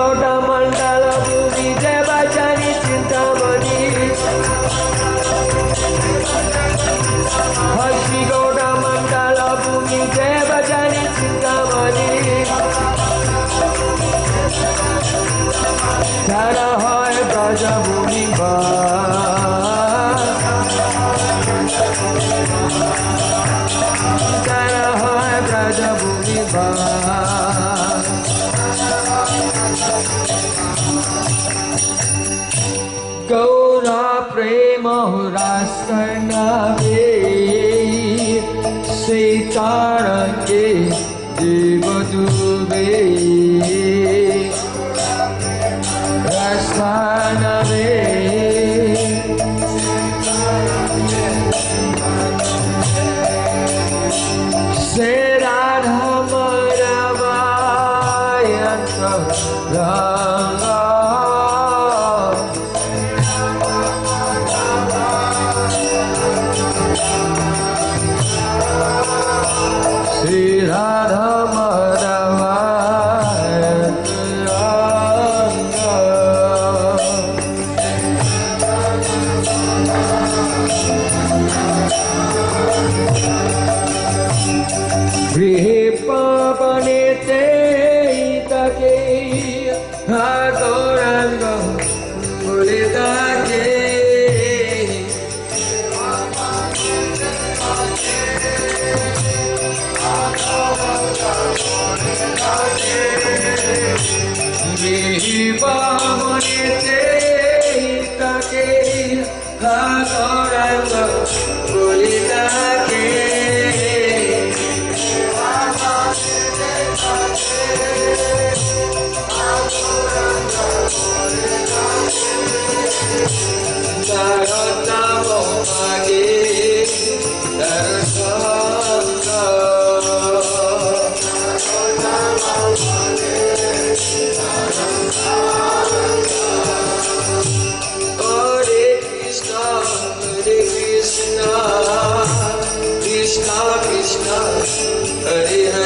Gauda Mandala Bhumi Deva Jani Chintamani Shri Gauda Mandala Bhumi Deva Jani Chintamani Dhara Hoy Braja Bhumi Ba Dhara Hoy Braja Bhumi Ba Gaura Prema Raskanave Sitarange Devadube Raskanave Seradha Maravayanta Ranga Radha Grihe pavanete itake adoranga mulitake Grihe pavanete itake adoranga mulitake Krishna Krishna Hare Hare Hare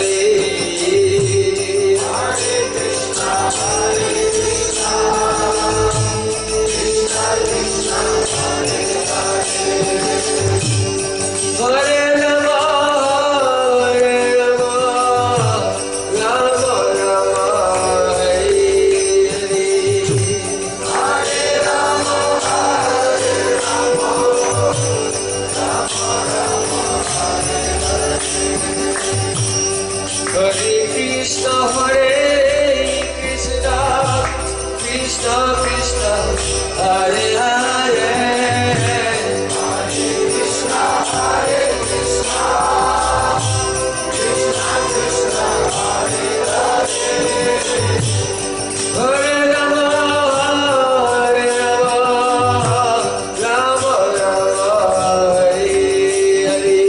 Krishna Hare Krishna Krishna Krishna Hare Hare Hare Rama Hare Rama Rama Rama Hare Hare Hare Rama Hare Rama Rama Rama Hare Krishna Hare Krishna Krishna Krishna Hare Hare Hare Krishna Hare Krishna Krishna Krishna Hare Hare Hare Rama Hare Rama Rama Rama Hare Hare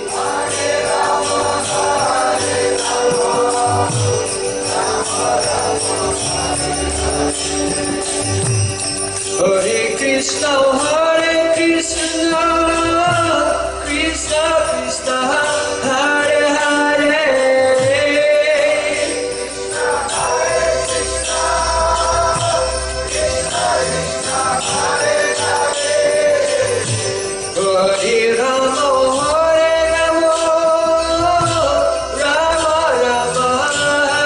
Hare Rama Hare Rama Rama Rama Hare Krishna Hare Krishna Krishna Krishna Hare Hare Krishna Hare Krishna Krishna Krishna Hare Hare Hare Rama Hare Rama Rama Rama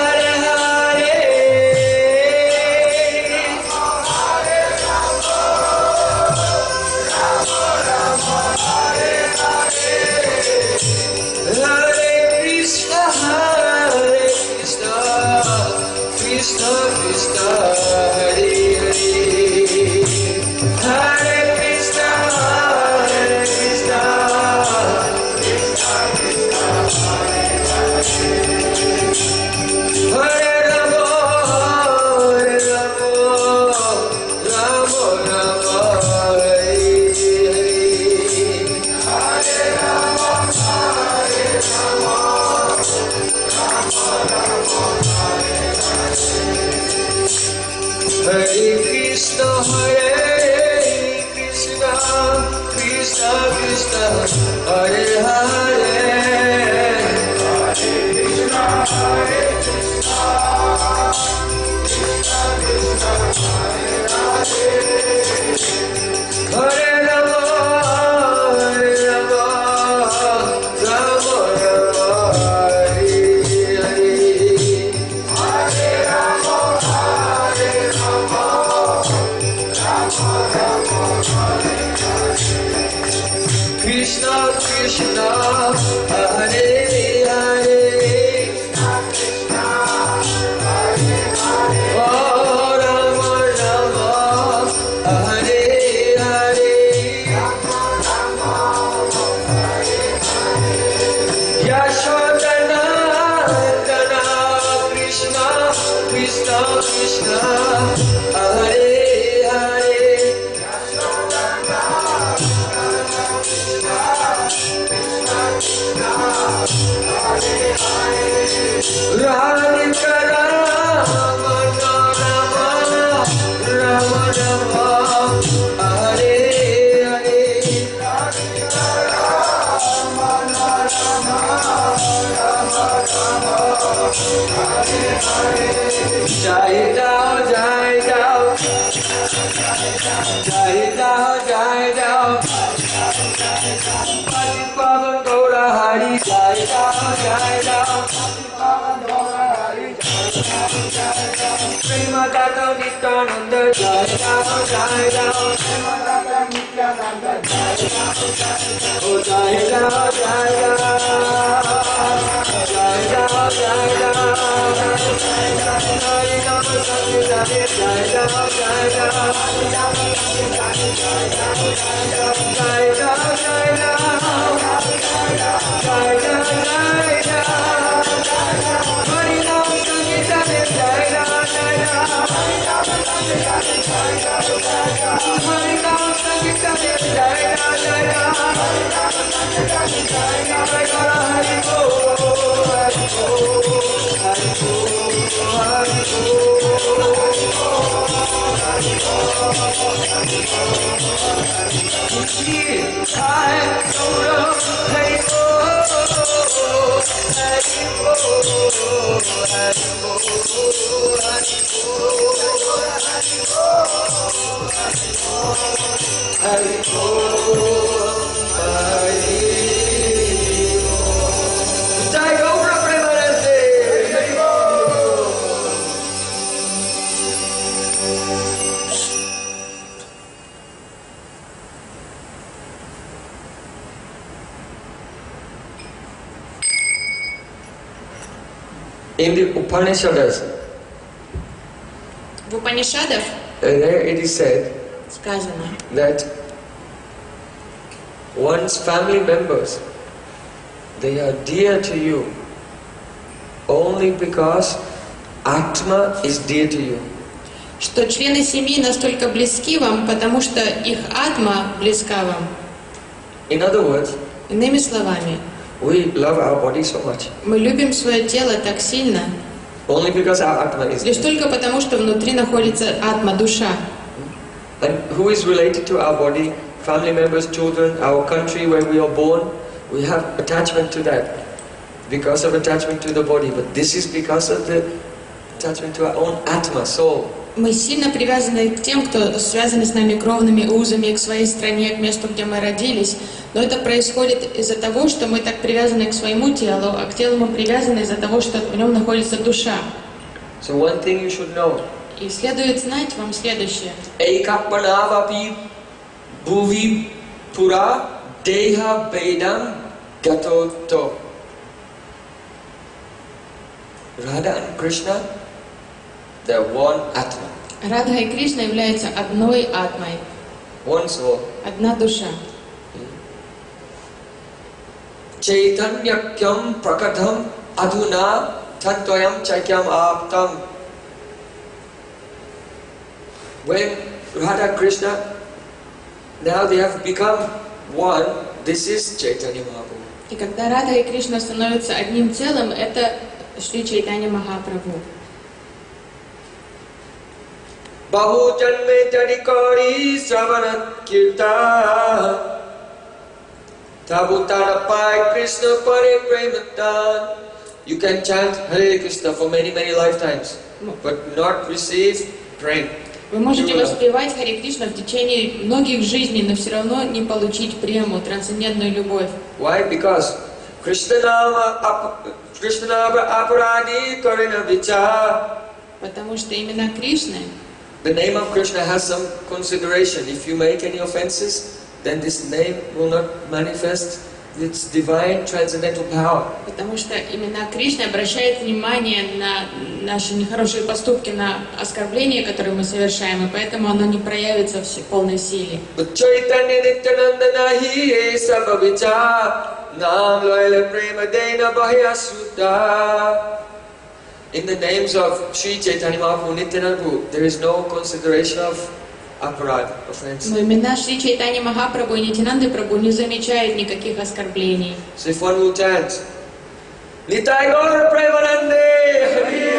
Hare Hare Hare Krishna Hare Krishna Krishna Krishna Hare Hare Hare Krishna Hare Krishna Krishna Krishna Hare Hare Hare Rama Hare Rama Rama Rama Hare Hare Hare Rama Hare Rama Rama Rama Hare Hare Krishna Hare Krishna Krishna Krishna Hare Hare Hare Krishna Hare Krishna Krishna, Hare Hare. Radhika Rama Rama Rama Rama Hare Hare. Jai Jao, Jai Jao, Jai Jao, Jai Jao. Pati Pavan Gaura Hari, Jai Jao, Jai Jao. Prema Data Nityananda, Jai Jao, Jai Jao. Oh Jai Jao, Jai Jao. Jai Jao, Jai Jao. Jai Jao, Jai Jao, Jai Jao. Jai Jao, Jai Jao. Jai Jao, Jai Jao. Hari Ram Sankirtan, Jai Jao, Jai Jao. Hari Ram Sankirtan, Jai Jao, Jai Jao. Jai Hari Bol, Hari Bol, Hari Bol, Hari In the Upanishads, В Упанишадах there it is said сказано, that one's family members, they are dear to you only because Atma is dear to you. что члены семьи настолько близки вам, потому что их атма близка вам. In other words, Иными словами, we love our body so much мы любим свое тело так сильно, only because our Atma is лишь there. только потому, что внутри находится атма, душа. And who is related to our body? Family members, children, our country where we are born. We have attachment to that because of attachment to the body. But this is because of the attachment to our own Atma, soul. Мы сильно привязаны к тем, кто связаны с нами кровными узами, к своей стране, к месту, где мы родились. Но это происходит из-за того, что мы так привязаны к своему телу, а к телу мы привязаны из-за того, что в нем находится душа. So one thing you should know. И следует знать вам следующее. Ekatmanavapi bhuvi pura deha vedam gatoto. Radha and Krishna, they're one Atma, Радха и Кришна являются одной атмой, one soul. одна душа. Chaitanyakyam prakadham adhuna tantoyam chaikyam aptam. When Radha Krishna, now they have become one, this is Chaitanya Mahaprabhu. И когда Радха и Кришна становятся одним целым, это Шри Чайтанья Махапрабху. Bahu janme jadikori sravana kirtan Tabutanapai Krishna pare prematan. You can chant Hare Krishna for many lifetimes, but not receive prema. Вы можете воспевать Харе Кришна в течение многих жизней, но все равно не получить прему, трансцендентную любовь. Why? Because Krishna nama aparadi karina vichar. Потому что именно Кришна, The name of Krishna has some consideration. If you make any offenses, then this name will not manifest its divine transcendental power. потому что именно Кришна обращает внимание на наши нехорошие поступки, на оскорбления, которые мы совершаем, и поэтому оно не проявится в полной силе. But Chaitanya Nityananda hi sabha vichar nam loyale prema dena bahya sutta. in the names of Sri Chaitanya Mahaprabhu, Nityananda Prabhu, there is no consideration of aparad, offense. Но имена Шри Чайтани Махапрабху и Нитянанды Прабху не замечают никаких оскорблений. So if one will chant, Nitai Gaura Premanande Hari,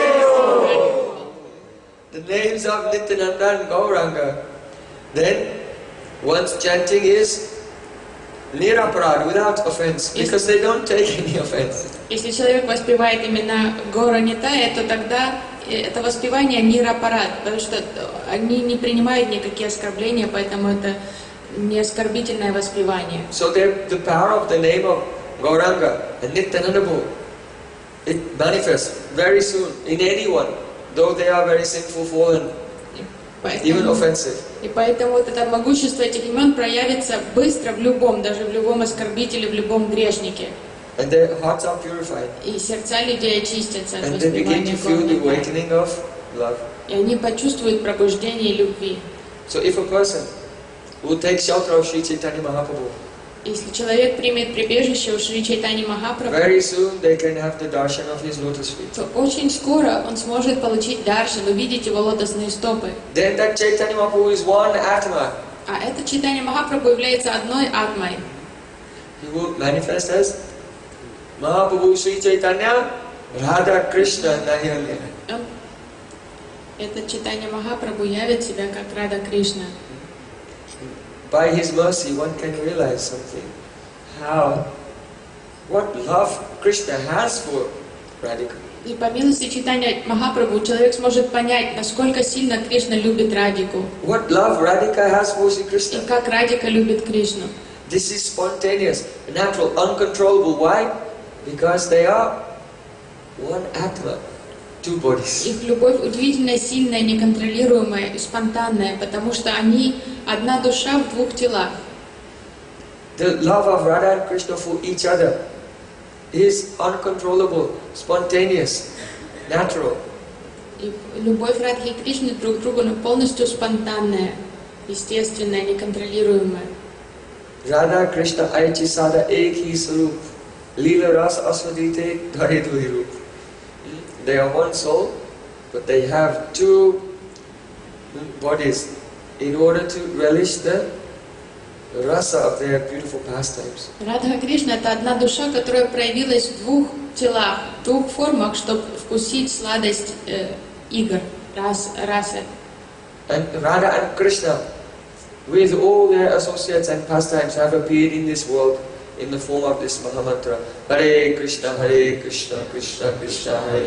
the names of Nityananda and Gauranga, then one's chanting is niraparad, without offense, because they don't take any offense. Если человек воспевает имена Гора Нитая, то тогда это воспевание нирапарат, потому что они не принимают никакие оскорбления, поэтому это не оскорбительное воспевание. So the power of the name of Gauranga and Nityananda Prabhu, it manifests very soon in anyone, though they are very sinful, fallen, even offensive. И поэтому вот это могущество этих имен проявится быстро в любом, даже в любом оскорбителе, в любом грешнике. And their hearts are purified. И сердца людей очистятся от And they begin to воспевания feel the Гора Нитая. awakening of love. И они почувствуют пробуждение любви. So if a person who takes shelter of Sri Chaitanya Mahaprabhu, Если человек примет прибежище у Шри Чайтани Махапрабху, very soon they can have the darshan of his lotus feet. то очень скоро он сможет получить даршан, увидеть его лотосные стопы. Then that Chaitanya Mahaprabhu is one atma. А это Чайтанья Махапрабху является одной атмой. He will manifest as Mahaprabhu Sri Chaitanya Radha Krishna Nayanya. Этот Чайтанья Махапрабху явит себя как Рада Кришна. By his mercy one can realize something. What love Krishna has for Radhika. И по милости Чайтанья Махапрабху человек сможет понять, насколько сильно Кришна любит Радику. What love Radhika has for Sri И Krishna. как Радика любит Кришну. This is spontaneous, natural, uncontrollable. Why? Because they are one atma, two bodies. Их любовь удивительно сильная, неконтролируемая и спонтанная, потому что они одна душа в двух телах. The love of Radha and Krishna for each other is uncontrollable, spontaneous, natural. И любовь Радхи и Кришны друг к другу полностью спонтанная, естественная, неконтролируемая. Radha Krishna aichi sada ek hi sarup, lila ras aswadite dhare dui rup. They are one soul, but they have two bodies in order to relish the rasa of their beautiful pastimes. Радха Кришна — это одна душа, которая проявилась в двух телах, в двух формах, чтобы вкусить сладость игр, расы. And Radha and Krishna, with all their associates and pastimes, have appeared in this world in the form of this Mahamantra. Hare Krishna, Krishna Krishna, Hare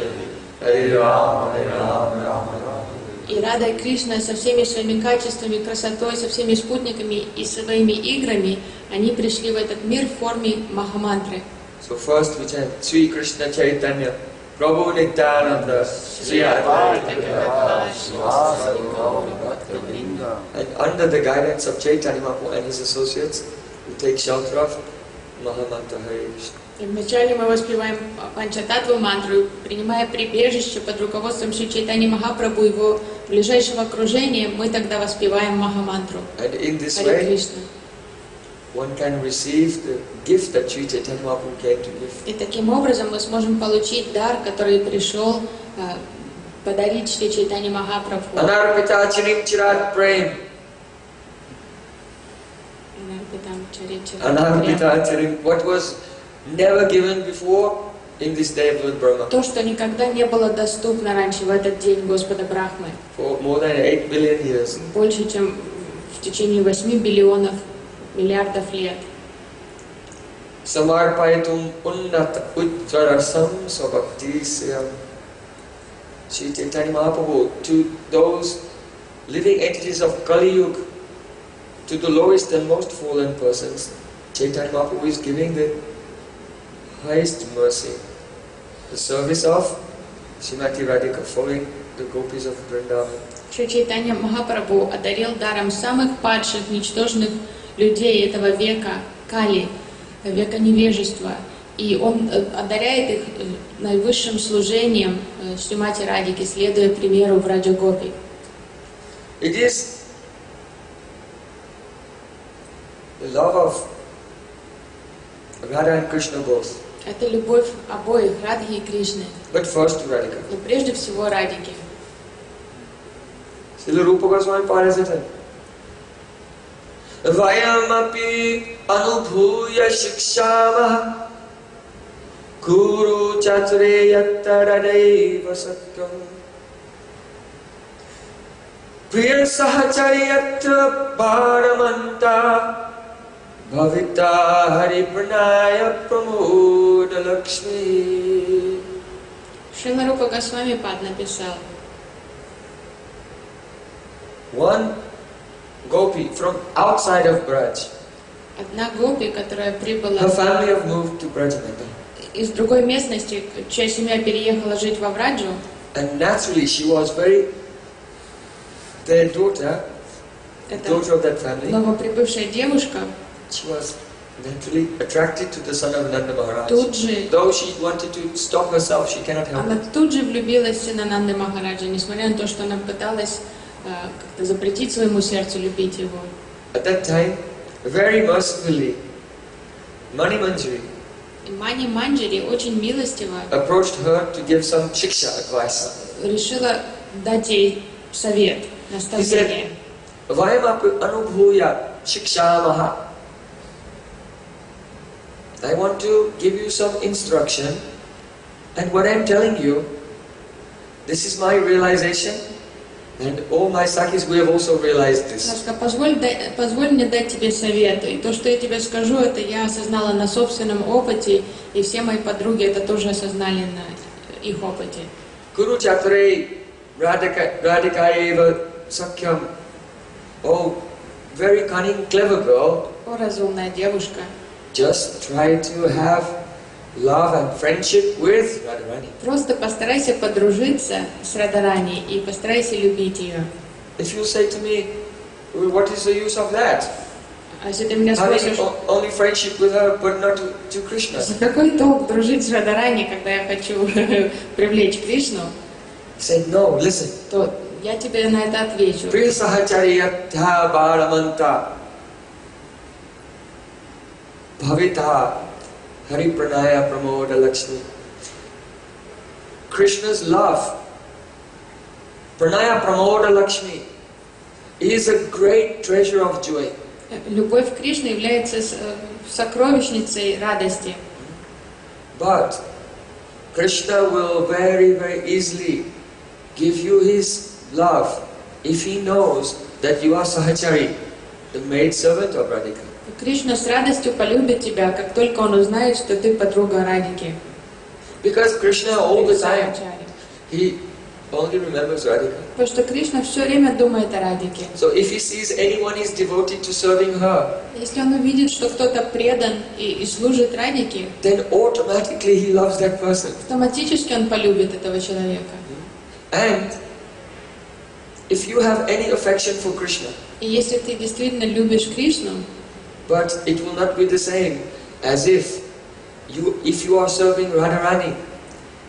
Hare, Rama, Rama Rama. И Рада и Кришна со всеми своими качествами, красотой, со всеми спутниками и своими играми, они пришли в этот мир в форме Махамантры. So first we chant Sri Krishna Chaitanya, Prabhu Nityananda, Sri Advaita. And under the guidance of Chaitanya Mahaprabhu and his associates, we take shelter of Mahamantra Hare Krishna. И вначале мы воспеваем Панчататтву мантру, принимая прибежище под руководством Шри Чайтани Махапрабху и его ближайшего окружения, мы тогда воспеваем Махамантру. And in this Харе way, Кришна. one can receive the gift that Sri Chaitanya Mahaprabhu came to give. И таким образом мы сможем получить дар, который пришел подарить Шри Чайтани Махапрабху. Anarpita chirim chirat prem. Anarpita chirim. What was never given before in this day of Lord Brahma. То, что никогда не было доступно раньше в этот день Господа Брахмы. For more than 8 billion years. Больше, чем в течение 8 биллионов миллиардов лет. Samarpayatum unnata ujjarasam sabhaktisya. Sri Chaitanya Mahaprabhu, to those living entities of Kali Yuga, to the lowest and most fallen persons, Chaitanya Mahaprabhu is giving the highest mercy, the service of Srimati Radhika, following the gopis of Vrindavan. Шри Чайтанья Махапрабху одарил даром самых падших, ничтожных людей этого века, Кали, века невежества. И он одаряет их наивысшим служением Шримати Радхики, следуя примеру Враджа Гопи. It is the love of Radha and Krishna both. Это любовь обоих, Радхи и Кришны. But first to Radhika. Но прежде всего Радхики. Srila Rupa Goswami Pare said, Vayamapi anubhuya shikshama Guru chatre yattaradaiva satyam Priya sahachariyatra bharamanta Bhavita hari pranaya pramoda lakshmi. Шрила Рупа Госвами Пад написал: One gopi from outside of Braj. одна гопи, которая прибыла Her family have moved to Brajmanda. из другой местности, чья семья переехала жить во Враджу, And naturally she was their daughter это of that family, новоприбывшая девушка, she was naturally attracted to the son of Nanda Maharaj. тут же, Though she wanted to stop herself, she cannot help она it. тут же влюбилась в сына Нанды Махараджа, несмотря на то, что она пыталась как-то запретить своему сердцу любить его. At that time, very mercifully, Mani Manjari И Мани Манджари очень милостиво approached her to give some shiksha advice. решила дать ей совет, наставление. Vayamapi anubhuya shikshamaha. I want to give you some instruction, and what I am telling you, this is my realization, and all my Sakhis, we have also realized this. Она сказала: позволь мне дать тебе совет. И то, что я тебе скажу, это я осознала на собственном опыте, и все мои подруги это тоже осознали на их опыте. Guru chatre radhikaeva sakyam. Oh, very cunning, clever girl. О, разумная девушка. Just try to have love and friendship with Radharani. Просто постарайся подружиться с Радарани и постарайся любить ее. If you say to me, well, what is the use of that? А если ты меня Having спросишь, only friendship with her, but not to Krishna. за какой толк дружить с Радарани, когда я хочу привлечь Кришну, Say, no, listen. то я тебе на это отвечу. Priya sahachariyatha bharamanta bhavita hari pranaya pramoda lakshmi. Krishna's love, pranaya pramoda lakshmi, is a great treasure of joy. Любовь к Кришне является сокровищницей радости. But Krishna will very, very easily give you his love if he knows that you are Sahachari, the maid servant of Radhika. Кришна с радостью полюбит тебя, как только он узнает, что ты подруга Радхики. Because Krishna all the time, Сахачари. he only remembers Radhika. Потому что Кришна все время думает о Радхике. So if he sees anyone is devoted to serving her, Если он увидит, что кто-то предан и служит Радхике, then automatically he loves that person. автоматически он полюбит этого человека. And if you have any affection for Krishna, И если ты действительно любишь Кришну, but it will not be the same as if you are serving Radharani,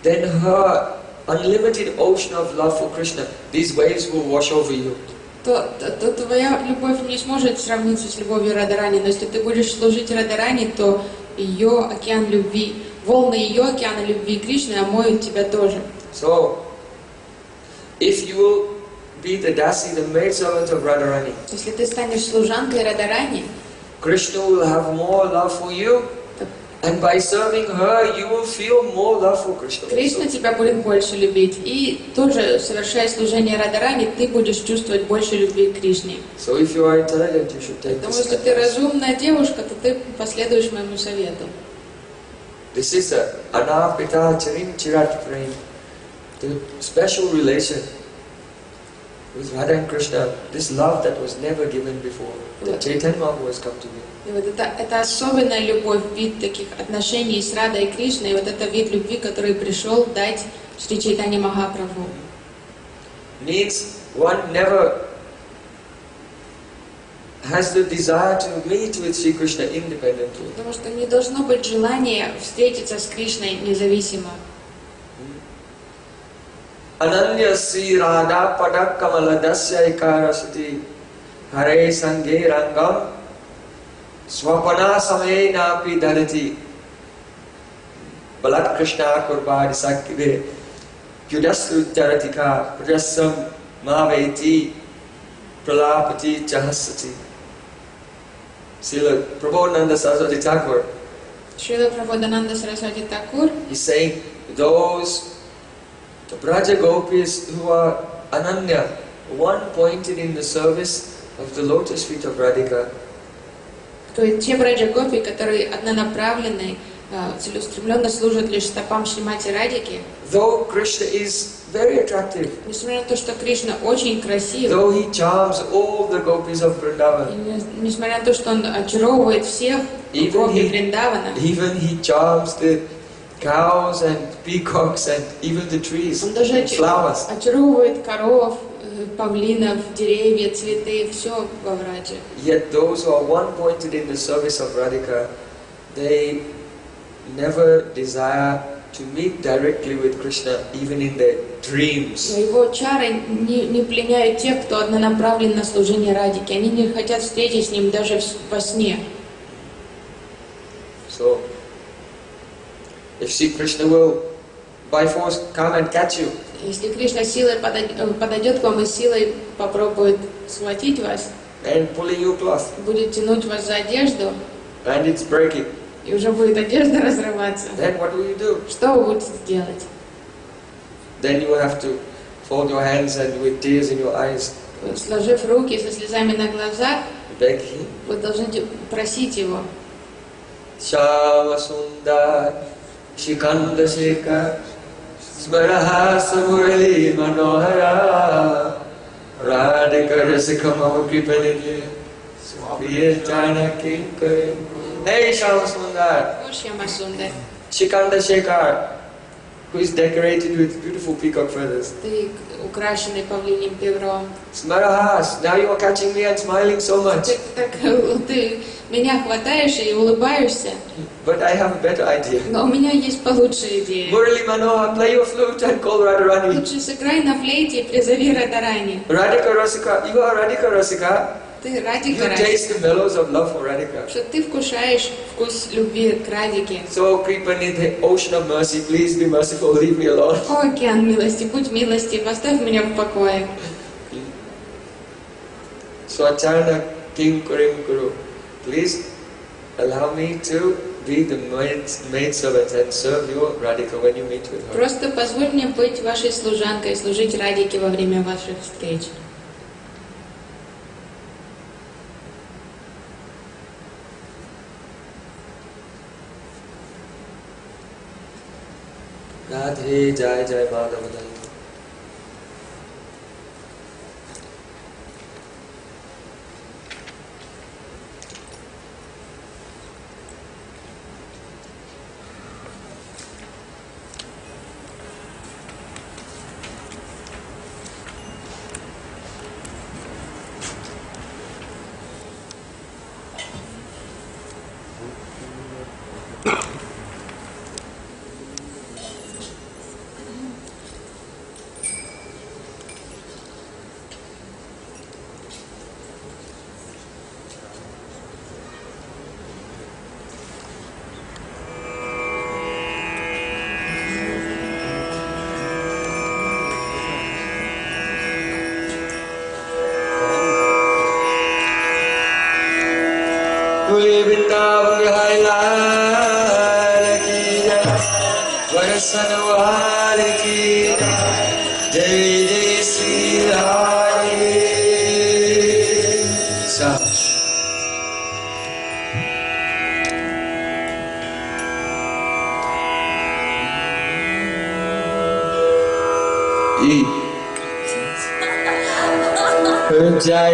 then her unlimited ocean of love for Krishna, these waves will wash over you. то твоя любовь не сможет сравниться с любовью Радарани. Но если ты будешь служить Радарани, то ее океан любви, волны ее океана любви Кришны омоют тебя тоже. So, if you will be the dasi, the maidservant of Radharani, Если ты станешь служанкой Радарани, Krishna will have more love for you, and by serving her, you will feel more love for Krishna. Кришна Also. тебя будет больше любить. И тоже, совершая служение Радарани, ты будешь чувствовать больше любви к Кришне. So, if you are intelligent, you should take Потому this что ты advice. разумная девушка, то ты последуешь моему совету. This is a anapita charim chirat prem, the special relation with Radha and Krishna, this love that was never given before. That Chaitanya Mahaprabhu has come to me. И вот это особенная любовь, вид таких отношений с Радой и Кришной, и вот это вид любви, который пришел дать Шри Чайтанья Махапрабху. Means one never has the desire to meet with Sri Krishna independently. Потому что не должно быть желания встретиться с Кришной независимо. Ananya Sri Radha Padak Kamala Dasya Ikarasati Hare Sange Rangam Swapana Samena Pi Dharati. Balat Krishna Kurbadi Sakhive Yudasu Jaratika Prasam Maveti Pralapati Jahasati. Srila Prabodhananda Saraswati Thakur, Шрила Прабодхананда Сарасвати Такур, he's saying those the Braja Gopis who are Ananya, one pointed in the service of the lotus feet of Radhika. то есть те браджа гопи, которые однонаправлены, целеустремленно служат лишь стопам Шримати Радики. Though Krishna is very attractive, Несмотря на то, что Кришна очень красив, though he charms all the gopis of Vrindavan, и несмотря на то, что он очаровывает всех гопи Вриндавана, even he charms the cows and peacocks and even the trees, он даже flowers. очаровывает коров, павлинов, деревья, цветы, все во Врадже. Yet those who are one pointed in the service of Radhika, they never desire to meet directly with Krishna, even in their dreams. Его чары не пленяют тех, кто однонаправлен на служение Радике. Они не хотят встретить с ним даже во сне. So, if Sri Krishna will by force come and catch you, Если Кришна силой подойдет к вам и силой попробует схватить вас, and pulling your cloth, будет тянуть вас за одежду, and it's breaking, и уже будет одежда разрываться, then what will you do? что вы будете делать? Then you will have to fold your hands and with tears in your eyes, Сложив руки со слезами на глазах, beg him. вы должны просить его. Shama Sundar Shikanda Shekar Smaraha Samurali Manohara Radhika Rasika Mama Kripanidya Swapiya Jana Kinkari. Hey Shama Sundar О, Шьяма Сундар, Shikanda Shekar, who is decorated with beautiful peacock feathers. ты украшенный павлиним пером. Smarahas, now you are catching me and smiling so much. Ты меня хватаешь и улыбаешься, But I have a better idea. но у меня есть получшая идея. Murali Manohar, play your flute and call Radharani. Лучше сыграй на флейте и призови Радарани. Radhika Rasika, you are Radhika Rasika. Ты You Радика taste the mellows of love for Radhika. что ты вкушаешь вкус любви к Радике. So, Kripanidhi, ocean of mercy, please be merciful, leave me alone. О, океан милости, будь милостив, оставь меня в покое. So, Acharna King Kurim Kuru, please allow me to be the maid servant and serve your Radhika when you meet with her. Просто позволь мне быть вашей служанкой, служить Радике во время ваших встреч. Radhe Jai Jai Madhava Jai. Tuli Vrindavan Vihari Lal ki jai, Varasanwar ki jai, Jai Jai Sri Radhe. Sa. Jai Ho Jai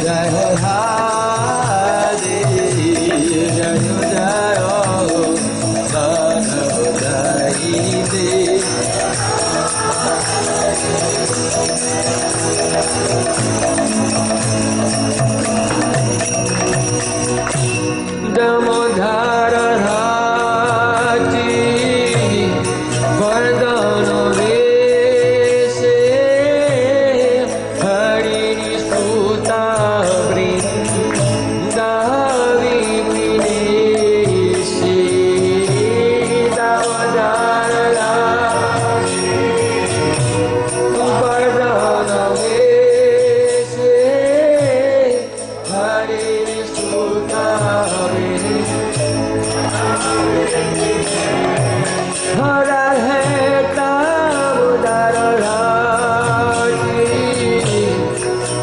Jai Ho Radhe, Jai Ho Jai Ho Madhav Jai De. Damodar Raji Vardhana Vese Hari Stuta Vrindavi Vinese Damodar Raji Vardhana Vese Hari Stuta Hara hai Damodar Raji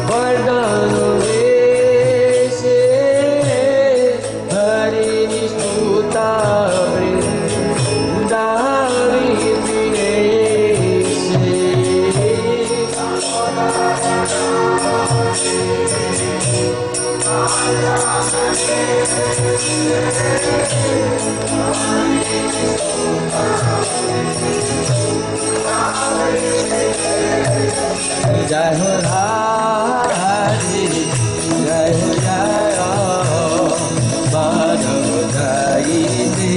Vardhana Vese Hari Stuta Vrindavi Vinese Jai Ho Radhe, Jai Ho Jai Ho Madhav Jai De.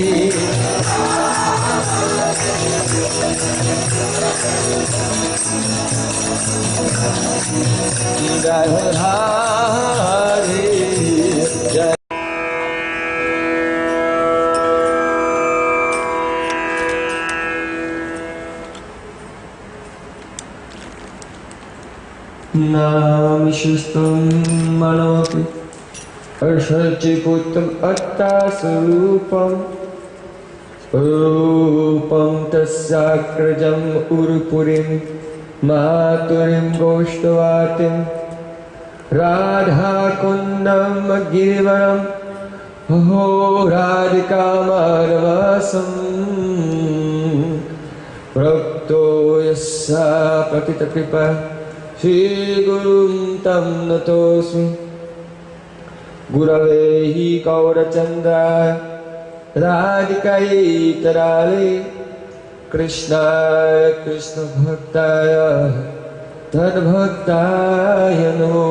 Jai Ho Radhe, Jai Namishustam Manopi Arshachiputtam Attasarupam Rupam Tasakrajam Urupurim Maturim Goshtavatim Radha Kundam Givaram Ho Radhika Madhavasam Prapto Yassa Patita Kripa Shri Gurum Tam Natosmi Guravehi Gaurachandra Radhikai Tarale Krishna Krishna Bhaktaya Tad Bhaktaya Namo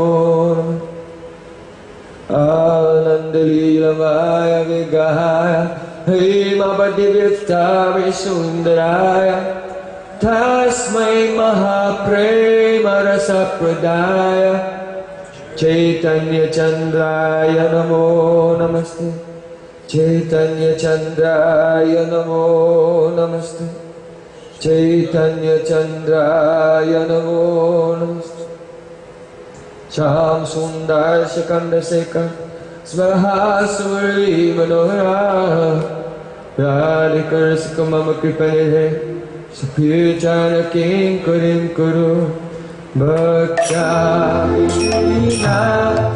Anandalila Maya Vigaya Himabadi Vifta Sundaraya Tasmai Mahaprema Rasa Pradaya Chaitanya Chandraya Namo Namaste Chaitanya Chandraya Namo Namaste Chaitanya Chandraya Namo Namaste Sham Sundar Shikanda Sekar Svahasuri Manohara Radhikar Sikamama Kripane Sapirchana King Kurim Kuru Bhakta Vina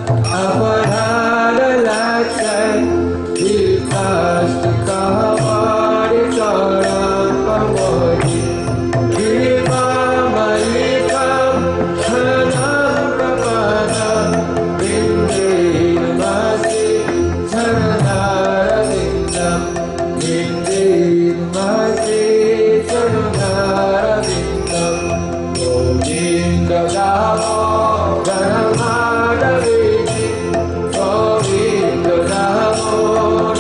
Aparada Laksai Vipasta Kahavadi Charan Pamodi Vipa Malipam Shanam Kapadam Vinde Namasti Saranara Vindam Vinde Namasti Saranara Vindam Govinda Damo Dhanamadaveji Govinda Damo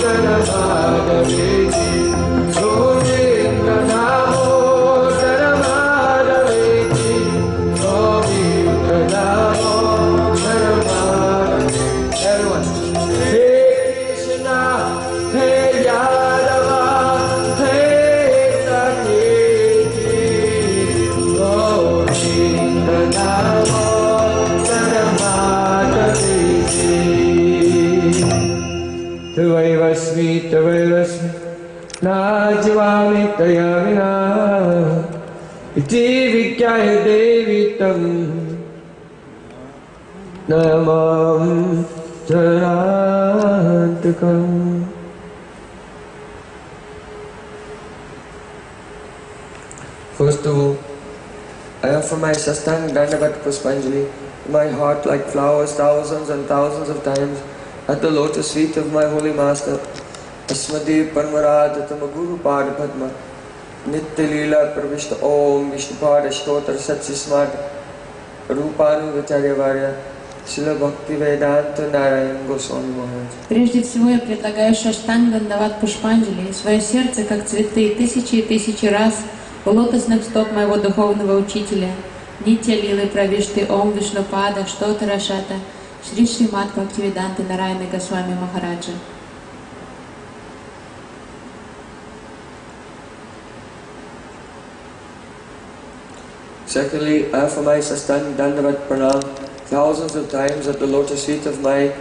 Dhanamadaveji Govinda Damo Dhanamadaveji Govinda Damo Dhanamadaveji. Everyone, Hey Krishna, Hey Yadava, Hey Saketi, Govinda Damo Dhanamadaveji. Tavayvasmi, Tavayvasmi, Najivami Tayavina, Iti Vikyaya Devitam, Namam Charantakam. First of all, I offer my Sastang Dandavat Puspanjali my heart like flowers thousands and thousands of times at the lotus feet of my holy master. Asmade Parmaradatam Guru Pada Padma Nitya Leela Pravishta Om Vishnupada Shtotra Satsismad Rupanu Vicharyavarya Srila Bhakti Vedanta Narayan Goswami Maharaj. Прежде всего я предлагаю Шаштанг Дандават Пушпанджали, свое сердце, как цветы, тысячи и тысячи раз у лотосных стоп моего духовного учителя, Нитья Лилы Правишты Ом Вишнупада Штотара Шата Шри Шримад Бхактивиданты Нараяны Госвами Махараджа. Secondly, I offer my Sastang Dandavat Pranam thousands of times at the lotus feet of my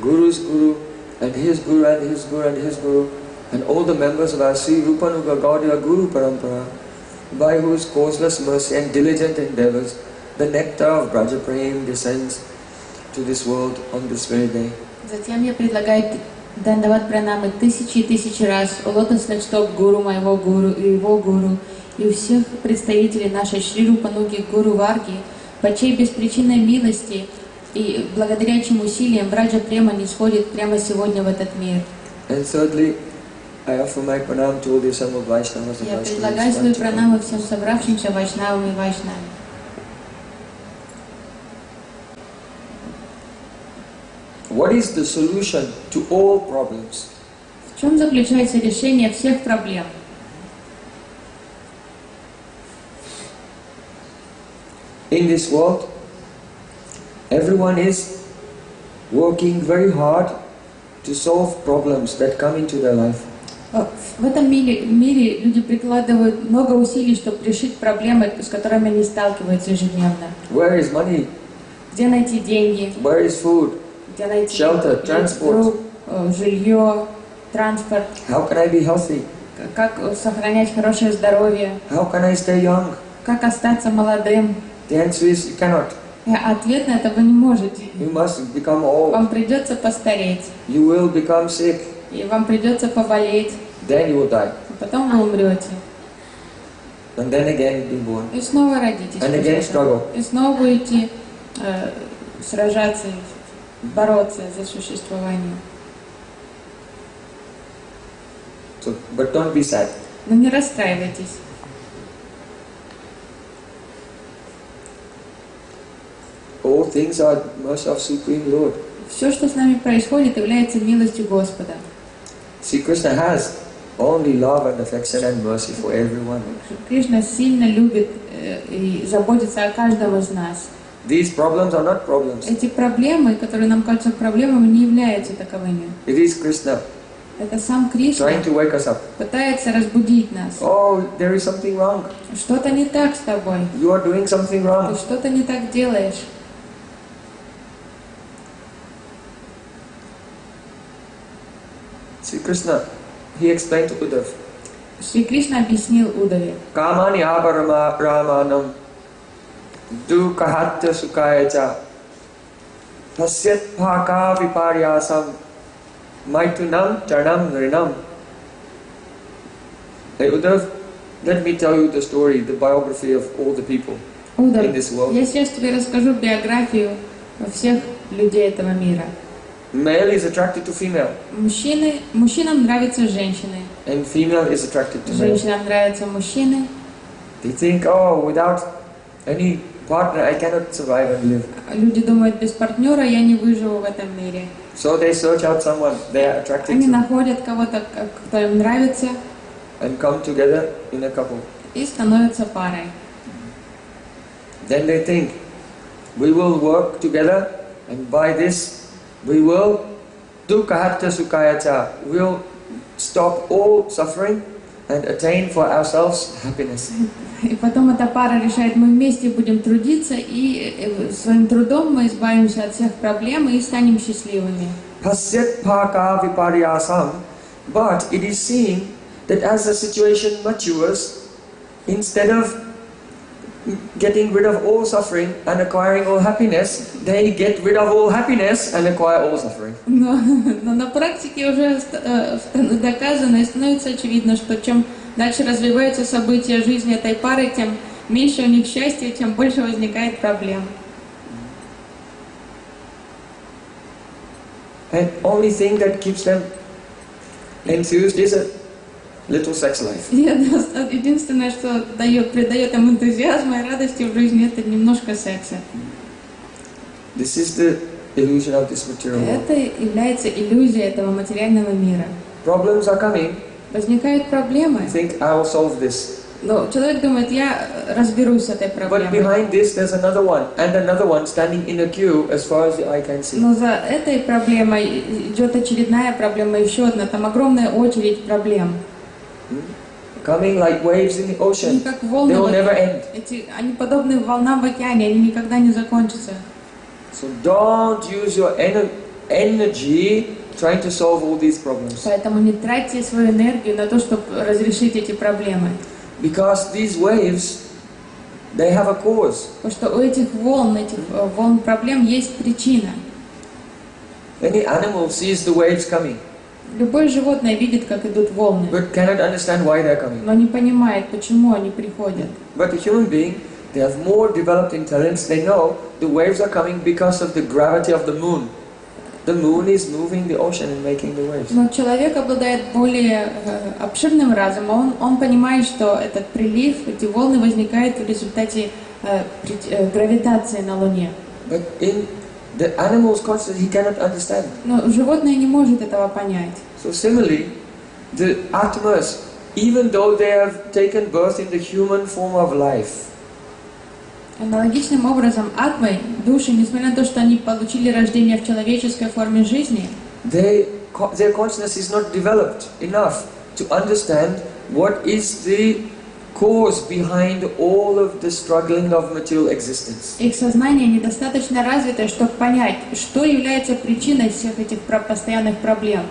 Guru's Guru and his Guru and his Guru and his Guru and all the members of our Sri Rupanuga Gaudiya Guru Parampara, by whose causeless mercy and diligent endeavors the nectar of Braja Prem descends to this world on this very day. Затем я предлагаю Дандават Пранамы тысячи и тысячи раз у лотосных стоп Гуру, моего Гуру и его Гуру, и у всех представителей нашей Шри Рупануги Гуру Варги, по чьей беспричинной милости и благодаря чьим усилиям Браджа Према не сходит прямо сегодня в этот мир. And thirdly, I offer my pranam to all the assembled Vaishnavas and Я предлагаю свои Vaishnavas. пранамы всем собравшимся Вайшнавам и Вайшнавам. What is the solution to all problems? В чем заключается решение всех проблем? In this world, everyone is working very hard to solve problems that come into their life. В этом мире люди прикладывают много усилий, чтобы решить проблемы, с которыми они сталкиваются ежедневно. Where is money? Где найти деньги? Where is food? Где найти Shelter, transport. жилье, транспорт? How can I be healthy? Как сохранять хорошее здоровье? How can I stay young? Как остаться молодым? The answer is you cannot. Ответ на это вы не можете. You must become old. Вам придется постареть, You will become sick. и вам придется поболеть, Then you will die. а потом вы умрете. And then again be born. И снова родитесь. And again struggle. И снова будете сражаться, бороться за существование. So, but don't be sad. Но не расстраивайтесь. All things are mercy of Supreme Lord. Все, что с нами происходит, является милостью Господа. See, Krishna has only love and affection and mercy for everyone. Кришна сильно любит и заботится о каждом из нас. These problems are not problems. Эти проблемы, которые нам кажутся проблемами, не являются таковыми. It is Krishna Это сам Кришна trying to wake us up. пытается разбудить нас. Oh, there is something wrong. Что-то не так с тобой. You are doing something Ты wrong. что-то не так делаешь. See, Krishna, he explained to Uddhav, Шри Кришна объяснил Удаве. Kamani avarama ramanam dukahatya sukayacha tasyat bhaka viparyasam maitunam charnam rinam. Hey Uddhav, let me tell you the story, the biography of all the people Удав, in this world. я сейчас тебе расскажу биографию всех людей этого мира. Male is attracted to female, Мужчинам нравятся женщины, and female is attracted to male. женщинам нравятся мужчины. They think, oh, without any partner I cannot survive and live. Люди думают, без партнера я не выживу в этом мире. So they search out someone they are attracted Они to находят кого-то, кто им нравится, and come together in a couple. и становятся парой. Then they think, we will work together and by this we will dukkhahatya sukhayacha. We'll stop all suffering and attain for ourselves happiness. И потом эта пара решает, мы вместе будем трудиться, и своим трудом мы избавимся от всех проблем и станем счастливыми. Pasyat bhaka viparyasam. But it is seen that as the situation matures, instead of getting rid of all suffering and acquiring all happiness, they get rid of all happiness and acquire all suffering. Но на практике уже доказано и становится очевидно, что чем дальше развиваются события жизни этой пары, тем меньше у них счастья, тем больше возникает проблем. And only thing that keeps them enthused is a little sex life. Единственное, что придает им энтузиазма и радости в жизни, это немножко секса. This is the illusion of this material world. Это является иллюзией этого материального мира. Problems are coming. Возникают проблемы. Think I will solve this. Но человек думает, я разберусь с этой But проблемой. behind this there's another one and another one standing in a queue as far as the eye can see. Но за этой проблемой идет очередная проблема, еще одна. Там огромная очередь проблем. Coming like waves in the ocean. Они как волны, They will never end. они подобны волнам в океане, они никогда не закончатся. So don't use your energy trying to solve all these problems. Поэтому не тратьте свою энергию на то, чтобы разрешить эти проблемы. Because these waves, they have a cause. Потому что у этих волн проблем есть причина. Any animal sees the waves coming, Любое животное видит, как идут волны, but cannot understand why they're coming. но не понимает, почему они приходят. But a human being, they have more developed intelligence. They know the waves are coming because of the gravity of the moon. The moon is moving the ocean and making the waves. Но человек обладает более обширным разумом. Он понимает, что этот прилив, эти волны возникают в результате гравитации на Луне. But in the animal's consciousness, he cannot understand. Но животное не может этого понять. So similarly, the Atmas, even though they have taken birth in the human form of life, Аналогичным образом, атмы, души, несмотря на то, что они получили рождение в человеческой форме жизни, their consciousness is not developed enough to understand what is the cause behind all of the struggling of material existence. их сознание недостаточно развито, чтобы понять, что является причиной всех этих постоянных проблем.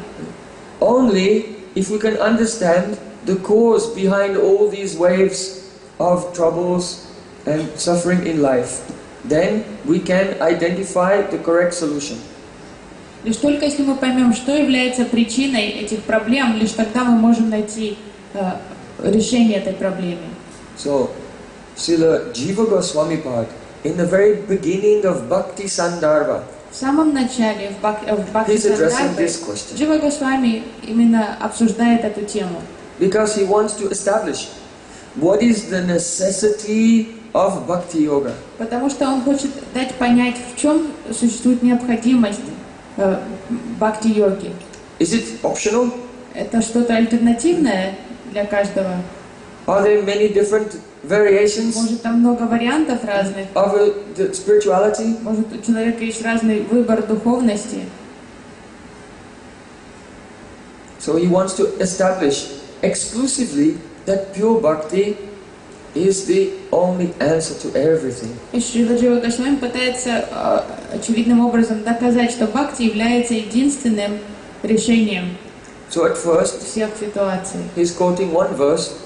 Only if we can understand the cause behind all these waves of troubles and suffering in life, then we can identify the correct solution. Лишь только если мы поймем, что является причиной этих проблем, лишь тогда мы можем найти решение этой проблемы. So, Srila Jiva Goswami Pad, in the very beginning of Bhakti Sandarbha, В самом начале, в Бхакти he's addressing Сандarbхе, this question. Джива Госвами именно обсуждает эту тему. Because he wants to establish what is the necessity of Bhakti Yoga. Потому что он хочет дать понять, в чем существует необходимость бхакти-йоги. Is it optional? Это что-то альтернативное для каждого? Are there many different variations Может, там много вариантов разных? of the spirituality? Может, у человека есть разный выбор духовности? So he wants to establish exclusively that pure bhakti is the only answer to everything. И Шрила Джива Госвами пытается очевидным образом доказать, что бхакти является единственным решением So at first, всех ситуаций. he's quoting one verse,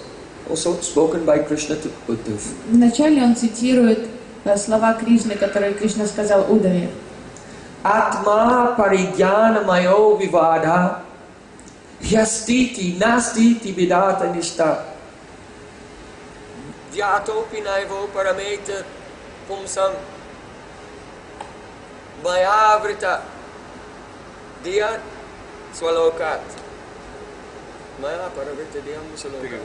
also spoken by Krishna to Uddhav. Вначале он цитирует слова Кришны, которые Кришна сказал Удаве. Atma parigyanamayo vivada yastiti nastiti vidata nishta vyatopi naivo parameta pumsam mayavrita diya swalokat. Maya parameta diyam swalokat.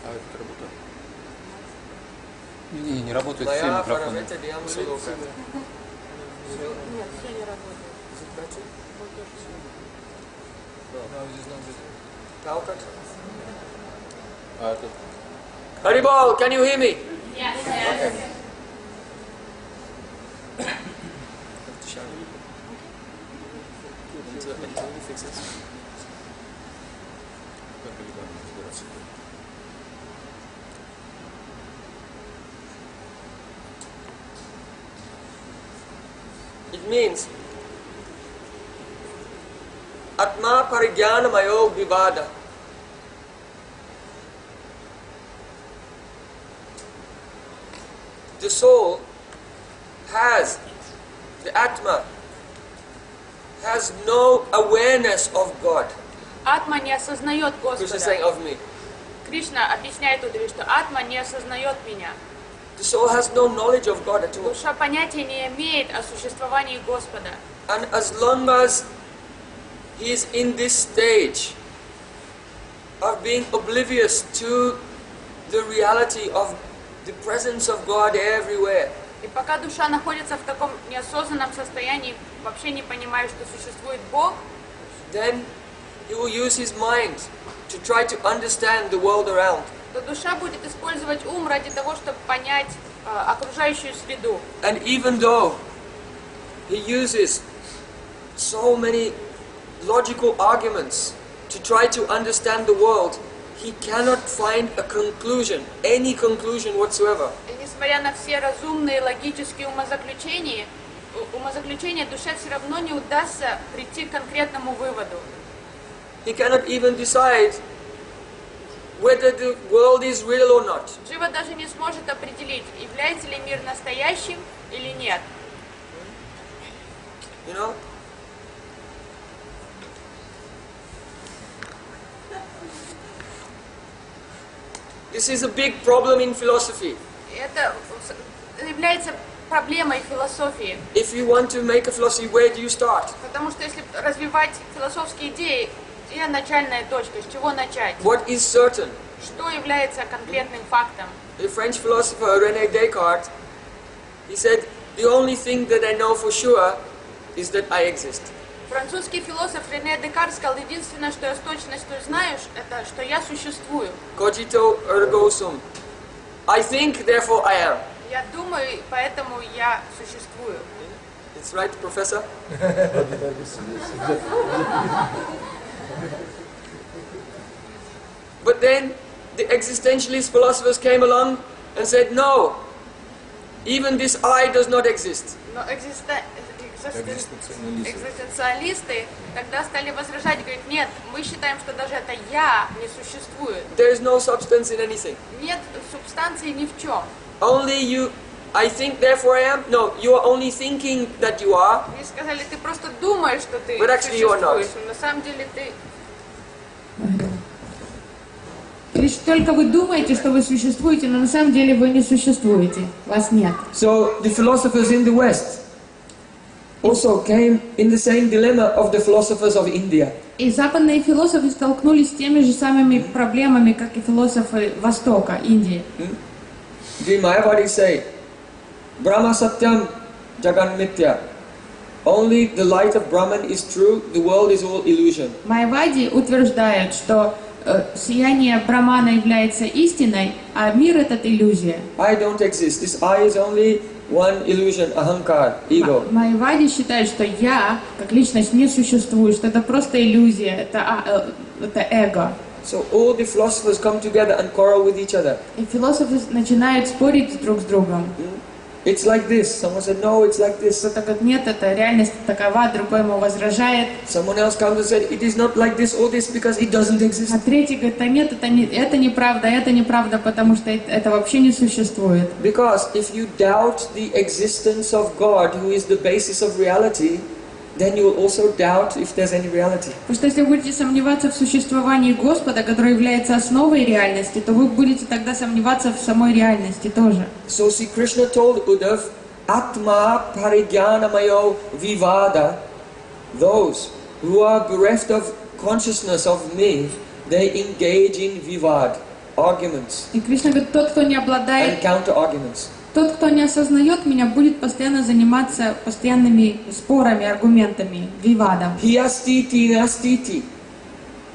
А это работает? Не работает все Maya микрофоны. parameta diyam swalokat. Нет, все не работает. А это... Haribol, can you hear me? Yes. It means Atma Parigyana Vivada. The soul has, the Atma has no awareness of God. Атма не осознает Krishna is saying Господа. of me. Кришна объясняет Удаве, что Атма не осознает меня. The The soul has no knowledge of God at all. Душа понятия не имеет о существовании Господа. And as long as he is in this stage of being oblivious to the reality of the presence of God everywhere, И пока душа находится в таком неосознанном состоянии, вообще не понимая, что существует Бог, then he will use his mind to try to understand the world around. то душа будет использовать ум ради того, чтобы понять окружающую среду. And even though he uses so many logical arguments to try to understand the world, he cannot find a conclusion, any conclusion whatsoever. И несмотря на все разумные логические умозаключения, душе все равно не удастся прийти к конкретному выводу. He cannot even decide whether the world is real or not. Джива даже не сможет определить, является ли мир настоящим или нет. You know? This is a big problem in philosophy. Это является проблемой философии. If you want to make a philosophy, where do you start? Потому что если развивать философские идеи, где начальная точка, с чего начать? What is certain? Что является конкретным фактом? The French philosopher René Descartes, he said, the only thing that I know for sure is that I exist. Французский философ Рене Декарт сказал, единственное, что я с точностью знаю, это что я существую. Cogito ergo sum. I think, therefore I am. Я думаю, поэтому я существую. It's right, Professor? But then the existentialist philosophers came along and said, no, even this I does not exist. Но экзистенциалисты тогда стали возражать, говорят, нет, мы считаем, что даже это я не существует. There is no substance in anything. Нет субстанции ни в чем. Only you, I think, therefore I am. No, you are only thinking that you are. Мне сказали, ты просто думаешь, что ты But actually you are not. существуешь, но на самом деле ты... Лишь только вы думаете, что вы существуете, но на самом деле вы не существуете. Вас нет. So the philosophers in the West also came in the same dilemma of the philosophers of India. И западные философы столкнулись с теми же самыми проблемами, как и философы Востока, Индии. The Mayavadis say, Brahma Satyam Jagan Mithya. Only the light of Brahman is true, the world is all illusion. Майявади утверждают, что сияние Брахмана является истиной, а мир — это иллюзия. I don't exist. This I is only one illusion, ahankar, ego. Майявади считают, что я, как личность, не существую, что это просто иллюзия, это эго. So all the philosophers come together and quarrel with each other. И философы начинают спорить друг с другом. It's like this. Someone said, no, it's like this. Кто-то говорит, нет, это реальность такова, другой ему возражает. Someone else comes and said, it is not like this or this because it doesn't exist. А третий говорит, да нет, это неправда, потому что это вообще не существует. Because if you doubt the existence of God, who is the basis of reality, then you will also doubt if there's any reality. Потому что если вы будете сомневаться в существовании Господа, который является основой реальности, то вы будете тогда сомневаться в самой реальности тоже. So see, Krishna told Uddhav, Atma Parigyana-mayo Vivada, those who are bereft of consciousness of me, they engage in vivad, arguments, И Кришна говорит, тот, кто не and обладает, counter-arguments. тот, кто не осознает меня, будет постоянно заниматься постоянными спорами, аргументами, вивадом. Hi asti nastiti.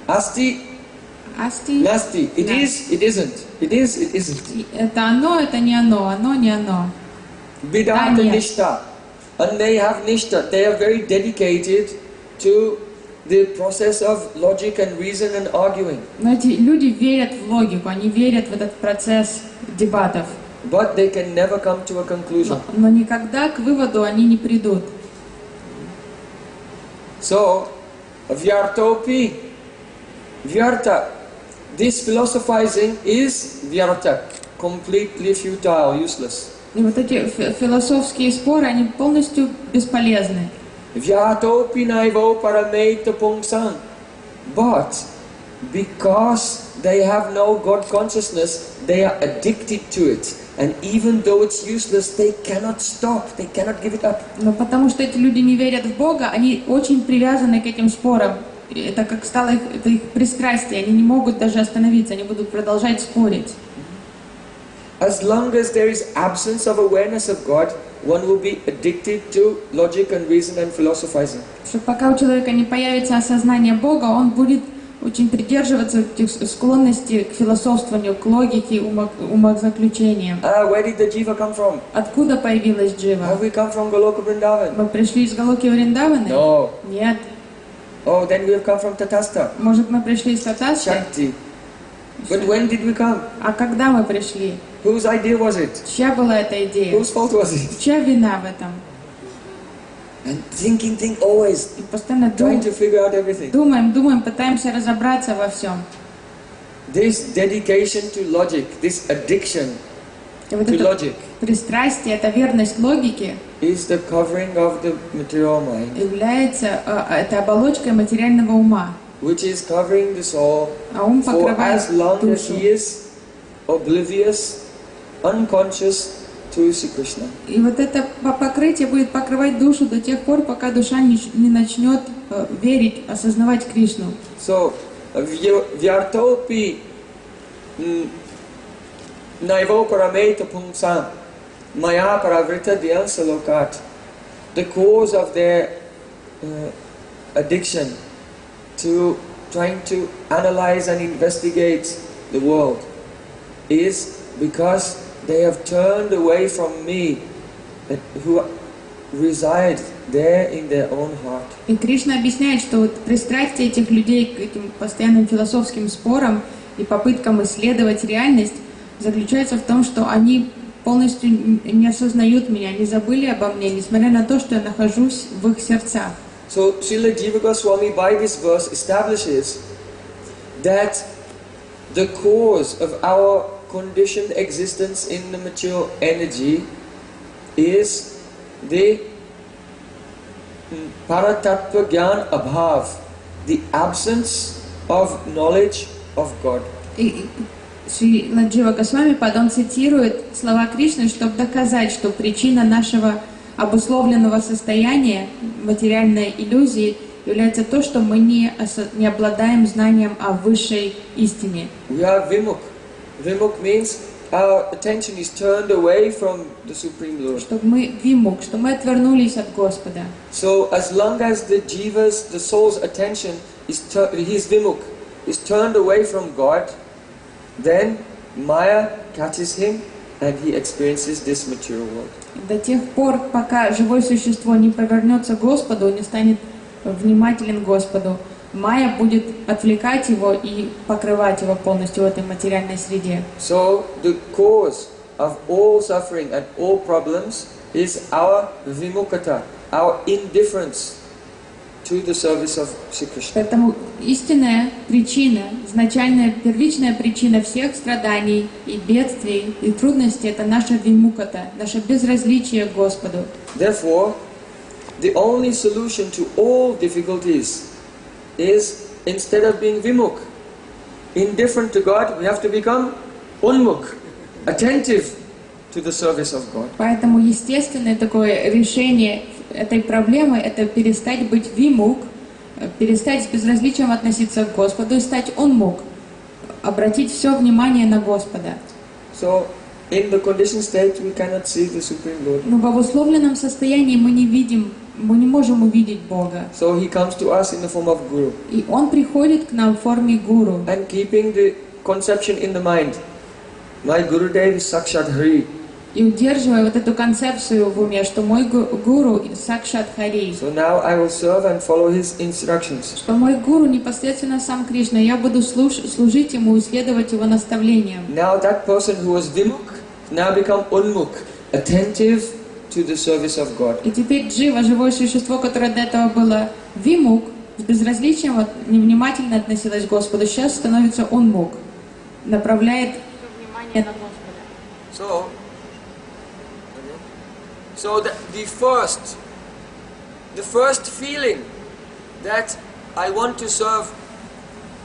Asti, Асти. nasti. It Да. is, it isn't. It is, it isn't. Это оно не оно, не оно. Vidanta нет. nishta. And they have nishta. They are very dedicated to the process of logic and reason and arguing. Но эти люди верят в логику, они верят в этот процесс дебатов. But they can never come to a conclusion. Но никогда к выводу они не придут. So, vyartopi, vyarta. This philosophizing is vyarta, completely futile, useless. И вот эти философские споры, они полностью бесполезны. Vyartopi naivo parameta pungsang. But because they have no God consciousness, they are addicted to it. And even though it's useless, they cannot stop, they cannot give it up. Но потому что эти люди не верят в Бога, они очень привязаны к этим спорам. Это как стало это их пристрастие, они не могут даже остановиться, они будут продолжать спорить. As long as there is absence of awareness of God, one will be addicted to logic and reason and philosophizing. Что пока у человека не появится осознание Бога, он будет очень придерживаться этих склонностей к философствованию, к логике, умозаключениям. Where did the jiva come from? Откуда появилась джива? Have we come from Goloka Vrindavan? Мы пришли из Галоки Вриндаваны? No. Нет. Oh, then we have come from Tatastha, Может, мы пришли из Татасты? Shakti. But when did we come? А когда мы пришли? Whose idea was it? Чья была эта идея? Whose fault was it? Чья вина в этом? And think always, И постоянно trying to figure out everything. думаем, пытаемся разобраться во всем. This dedication to logic, this addiction И вот to это logic, пристрастие, эта верность логике is the covering of the material mind, является это оболочкой материального ума. which is covering the soul А ум for покрывает as long as душу. he is oblivious, unconscious to Sri Krishna. И вот это покрытие будет покрывать душу до тех пор, пока душа не начнет верить, осознавать Кришну. So, vyartopi naivo parameta pumsam maya paravrita dhyasalokat. The cause of their addiction to trying to analyze and investigate the world is because they have turned away from me, who reside there in their own heart. И Кришна объясняет, что вот пристрастие этих людей к этим постоянным философским спорам и попыткам исследовать реальность заключается в том, что они полностью не осознают меня, не забыли обо мне, несмотря на то, что я нахожусь в их сердцах. So Srila Jiva Goswami by this verse establishes that the cause of our conditioned existence in the material energy is the Paratattva Gyan Abhav, the absence of knowledge of God. И Шри Ладжива Госвами Пад цитирует слова Кришны, чтобы доказать, что причина нашего обусловленного состояния материальной иллюзии является то, что мы не обладаем знанием о высшей истине. We are Vimukh. Vimukh means our attention is turned away from the Supreme Lord. Что мы вимук, что мы отвернулись от Господа. So as long as the jiva's, the soul's attention is his Vimukh, is turned away from God, then Maya catches him and he experiences this material world. До тех пор, пока живое существо не повернется к Господу, не станет внимателен к Господу, Майя будет отвлекать его и покрывать его полностью в этой материальной среде. So the cause of all suffering and all problems is our vimukkhata, our indifference to the service of Sri Krishna. Поэтому истинная причина, изначальная, первичная причина всех страданий и бедствий и трудностей — это наша вимуката, наше безразличие к Господу. Therefore, the only solution to all difficulties is, instead of being vimukh, indifferent to God, we have to become unmukh, attentive to the service of God. Поэтому естественное такое решение этой проблемы — это перестать быть вимук, перестать с безразличием относиться к Господу и стать унмук, обратить все внимание на Господа. So, in the conditioned state, we cannot see the Supreme Lord. Но в обусловленном состоянии мы не можем увидеть Бога. So he comes to us in the form of Guru. И Он приходит к нам в форме гуру. And keeping the conception in the mind, my Gurudev is Sakshat Hari. И удерживая вот эту концепцию в уме, что мой гуру Сакшат Хари, So now I will serve and follow his instructions. что мой гуру непосредственно сам Кришна, я буду служить ему и следовать его наставлениям. Now that person who was Vimukh now become Unmukh, attentive to the service of God. И теперь джива, живое существо, которое до этого было вимук, с безразличием, невнимательно относилось к Господу, сейчас становится унмук, направляет внимание на Господа. So the first feeling that I want to serve,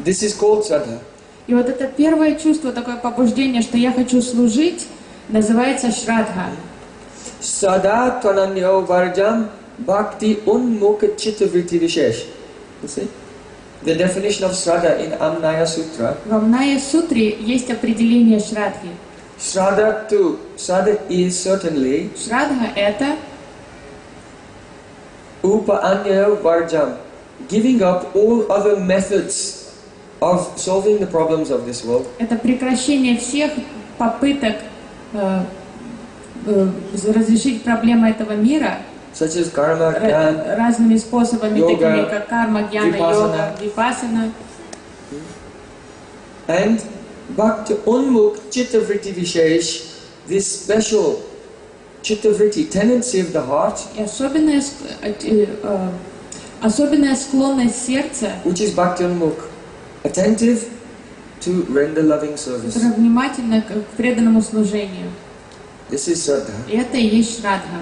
this is called Shraddha. И вот это первое чувство, такое побуждение, что я хочу служить, называется Шрадха. Sada tvananyo varjam bhakti unmukha chitta vritti vishesh. You see? The definition of Shraddha in Amnaya Sutra. В Амная Сутре есть определение Шрадхи. Shraddha is certainly Шрадха — это upaanyo varjam, giving up all other methods of solving the problems of this world. это прекращение всех попыток разрешить проблемы этого мира Such as karma, jnana, разными способами, Йога, такими как карма, гьяна, випассана. йога, випассана. and bhakti unmukha chitta vritti vishesh, this special chitta vritti, tendency of the heart, И особенная склонность сердца, which is bhakti unmukha, attentive to render loving service. которое внимательно к преданному служению. This is Shraddha, И это и есть Шрадха.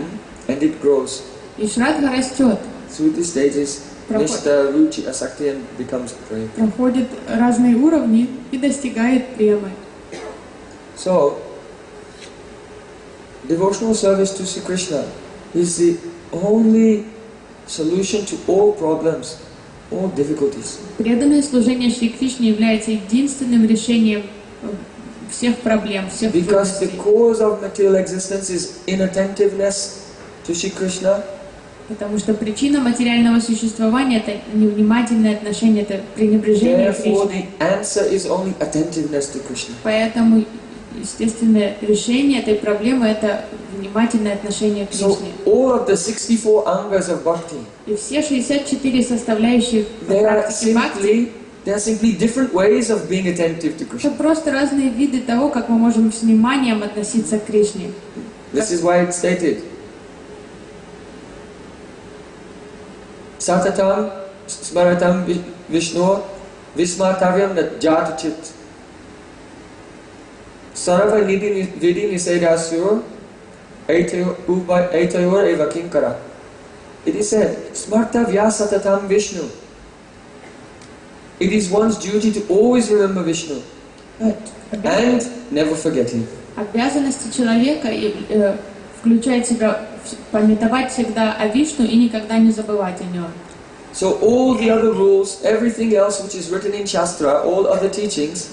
and it grows И Шрадха растет, through the stages, nishta, ruchi, asakti, and becomes prema. проходит разные уровни и достигает премы. So, devotional service to Sri Krishna is the only solution to all problems, all difficulties. Преданное служение Шри Кришне является единственным решением всех проблем, всех Because the трудностей. cause of material existence is inattentiveness to Sri Krishna, Потому что причина материального существования — это невнимательное отношение, это пренебрежение therefore Кришной. the answer is only attentiveness to Krishna. Поэтому естественное решение этой проблемы — это внимательное отношение к So Кришне. all of the 64 angas of bhakti, И все 64 составляющих they are практики бхакти simply different ways of being attentive to — это Krishna. просто разные виды того, как мы можем с вниманием относиться к Кришне. This is why it's stated, Satatam smaratam Vishnu vismatavyam jata chit sarva vidi nisedasur aitayor eva kinkara. It is said, smartavya satatam Vishnu. It is one's duty to always remember Vishnu and never forget him. Обязанности человека включает в себя памятовать всегда о Вишну и никогда не забывать о нем. So all the other rules, everything else which is written in Shastra, all other teachings,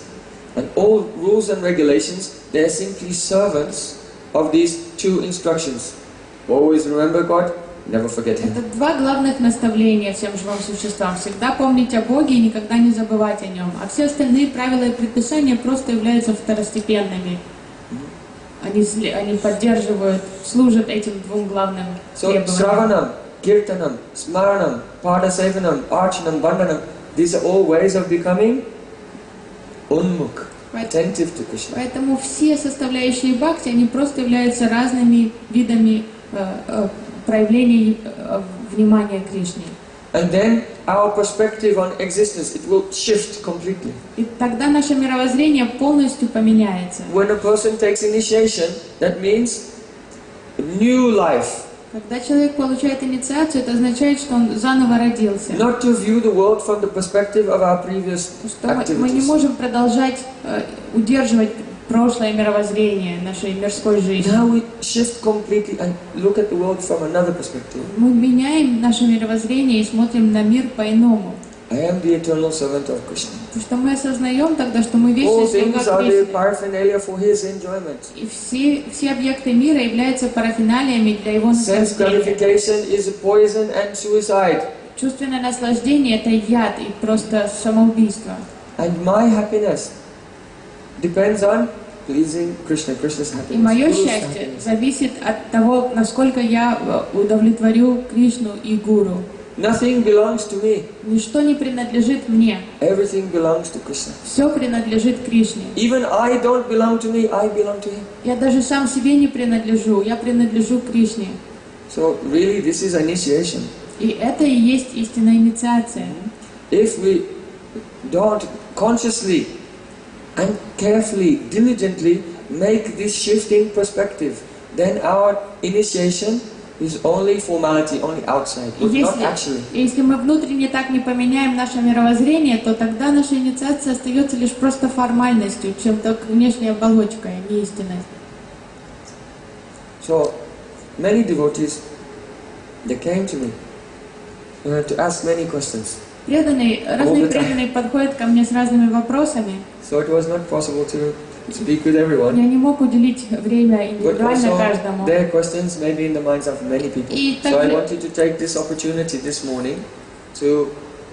and all rules and regulations, they are simply servants of these two instructions. Always remember God, never forget Him. Это два главных наставления всем живым существам. Всегда помнить о Боге и никогда не забывать о Нем. А все остальные правила и предписания просто являются второстепенными. Они поддерживают, служат этим двум главным So требованиям. Sravanam, Kirtanam, Smaranam, Padasevanam, Archanam, Vandanam, these are all ways of becoming unmukh, attentive to Krishna. Поэтому все составляющие бхакти, они просто являются разными видами проявления внимания Кришне. And then our perspective on existence, it will shift completely. И тогда наше мировоззрение полностью поменяется. When a person takes initiation, that means new life. Когда человек получает инициацию, это означает, что он заново родился. Not to view the world from the perspective of our previous Что мы не activities. можем продолжать удерживать прошлое мировоззрение нашей мирской жизни. Now we shift completely and look at the world from another perspective. Мы меняем наше мировоззрение и смотрим на мир по-иному. I am the eternal servant of Krishna. Потому что мы осознаем тогда, что мы All вечный things слуга are the Кришны. paraphernalia for His enjoyment. И все объекты мира являются парафиналиями для его Sense наслаждения. gratification is a poison and suicide. Чувственное наслаждение — это яд и просто самоубийство. And my happiness depends on pleasing Krishna, Krishna's happiness. И мое Guru's счастье happiness. зависит от того, насколько я удовлетворю Кришну и Гуру. Nothing belongs to me. Ничто не принадлежит мне. Everything belongs to Krishna. Все принадлежит Кришне. Even I don't belong to me, I belong to Him. Я даже сам себе не принадлежу, я принадлежу Кришне. So really this is initiation. И это и есть истинная инициация. If we don't consciously and carefully, diligently make this shifting perspective, then our initiation is only formality, only outside, but not actually. Если мы внутренне так не поменяем наше мировоззрение, то тогда наша инициация остается лишь просто формальностью, чем-то внешней оболочкой, а не истиной. So many devotees, they came to me to ask many questions. Разные преданные подходят ко мне с разными вопросами. So it was not possible to speak with everyone. Я не мог уделить время индивидуально But каждому. also, their questions may be in the minds of many people. И So I также- want you to take this opportunity this morning to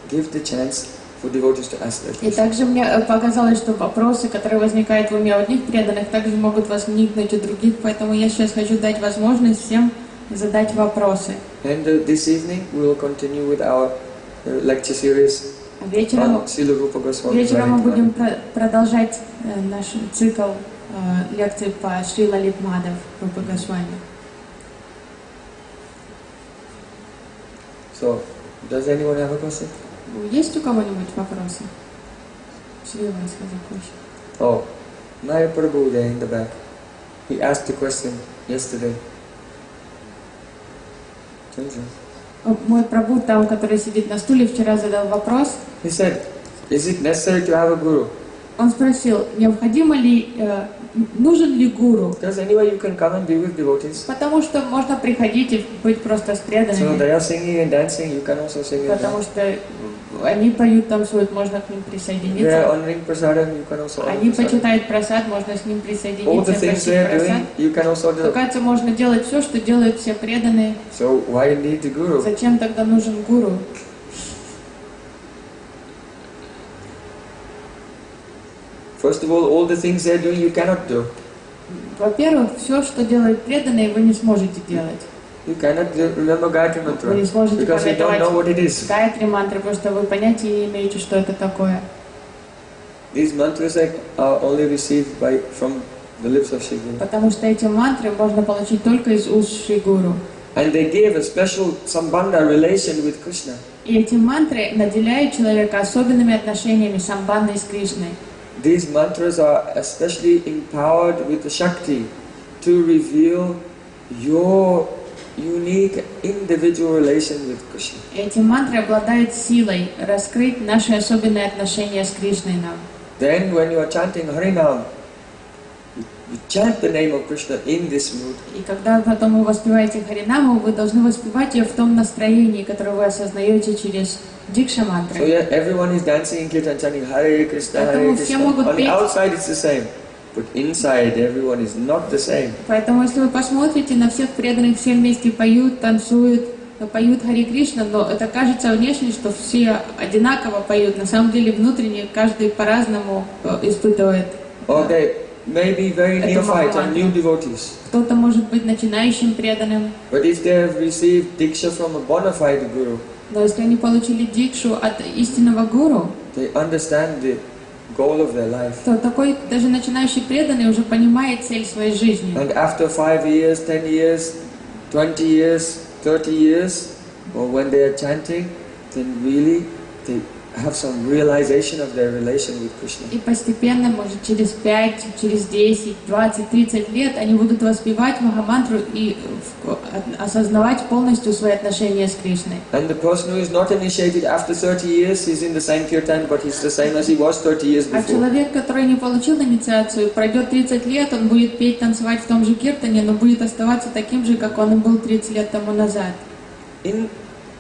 give the chance for devotees to ask their И questions. также мне показалось, что вопросы, которые возникают в уме у одних преданных, также могут возникнуть у других, поэтому я сейчас хочу дать возможность всем задать вопросы. And this evening we will continue with our lecture series Вечером, on Srila Rupa Goswami. вечером мы будем продолжать наш цикл лекций по Шри Лалит Мадхав Рупа Госвами. So, does anyone have a question? Есть у кого-нибудь вопросы? Шри Вайска закончил. Oh, Maya Prabhu there in the back. He asked a question yesterday. Мой прабhu там, который сидит на стуле, вчера задал вопрос. He said, is it necessary to have a guru? Он спросил, необходимо ли, нужен ли гуру? Because anyway you can come and be with devotees. Потому что можно приходить и быть просто с So преданными. they are singing and dancing, you can also sing and Потому dance. что они поют, танцуют, можно к ним They are присоединиться. honoring prasadam, you can also honor Они prasadam. почитают просад, можно с ним All присоединиться, the things просить they are просад. doing, you can also do. Оказывается, можно делать все, что делают все преданные. So why need the guru? Зачем тогда нужен гуру? First of all the things they are doing you cannot do. Во-первых, все, что делают преданные, вы не сможете делать. You cannot remember Gayatri Mantra Вы не сможете because you don't know what it is. Гайатри мантры, потому что вы понятия не имеете, что это такое. These mantras are only received from the lips of Shiva. Потому что эти мантры можно получить только из уст Шри Гуру. And they give a special sambandha relation with Krishna. И эти мантры наделяют человека особенными отношениями самбанды с Кришной. These mantras are especially empowered with the Shakti to reveal your unique individual relation with Krishna. Эти мантры обладают силой раскрыть наши особенные отношения с Кришной нам. Then when you are chanting Harinam, you chant the name of Krishna in this mood. И когда потом вы воспеваете Харинаму, вы должны воспевать ее в том настроении, которое вы осознаете через дикша So мантры. yeah, everyone is dancing in kirtan, chanting Hare Krishna, Hare Поэтому все Krishna. могут On the петь. outside it's the same, but inside everyone is not the same. Поэтому если вы посмотрите, на всех преданных все вместе поют, танцуют, поют Хари Кришна, но это кажется внешне, что все одинаково поют. На самом деле внутренне каждый по-разному испытывает. Or they may be very Это neophyte and Махамантра. new devotees. Кто-то может быть начинающим преданным, But if they have received diksha from a bona fide guru, но если они получили дикшу от истинного гуру, they understand the goal of their life. то такой даже начинающий преданный уже понимает цель своей жизни. And after 5 years, 10 years, 20 years, 30 years, or when they are chanting, then really they have some realization of their relation with Krishna. И постепенно, может, через 5, через 10, 20, 30 лет они будут воспевать Махамантру и осознавать полностью свои отношения с Кришной. And the person who is not initiated after 30 years is in the Sankirtan, but he's the same as he was 30 years А before. человек, который не получил инициацию, пройдет 30 лет, он будет петь, танцевать в том же киртане, но будет оставаться таким же, как он и был 30 лет тому назад. In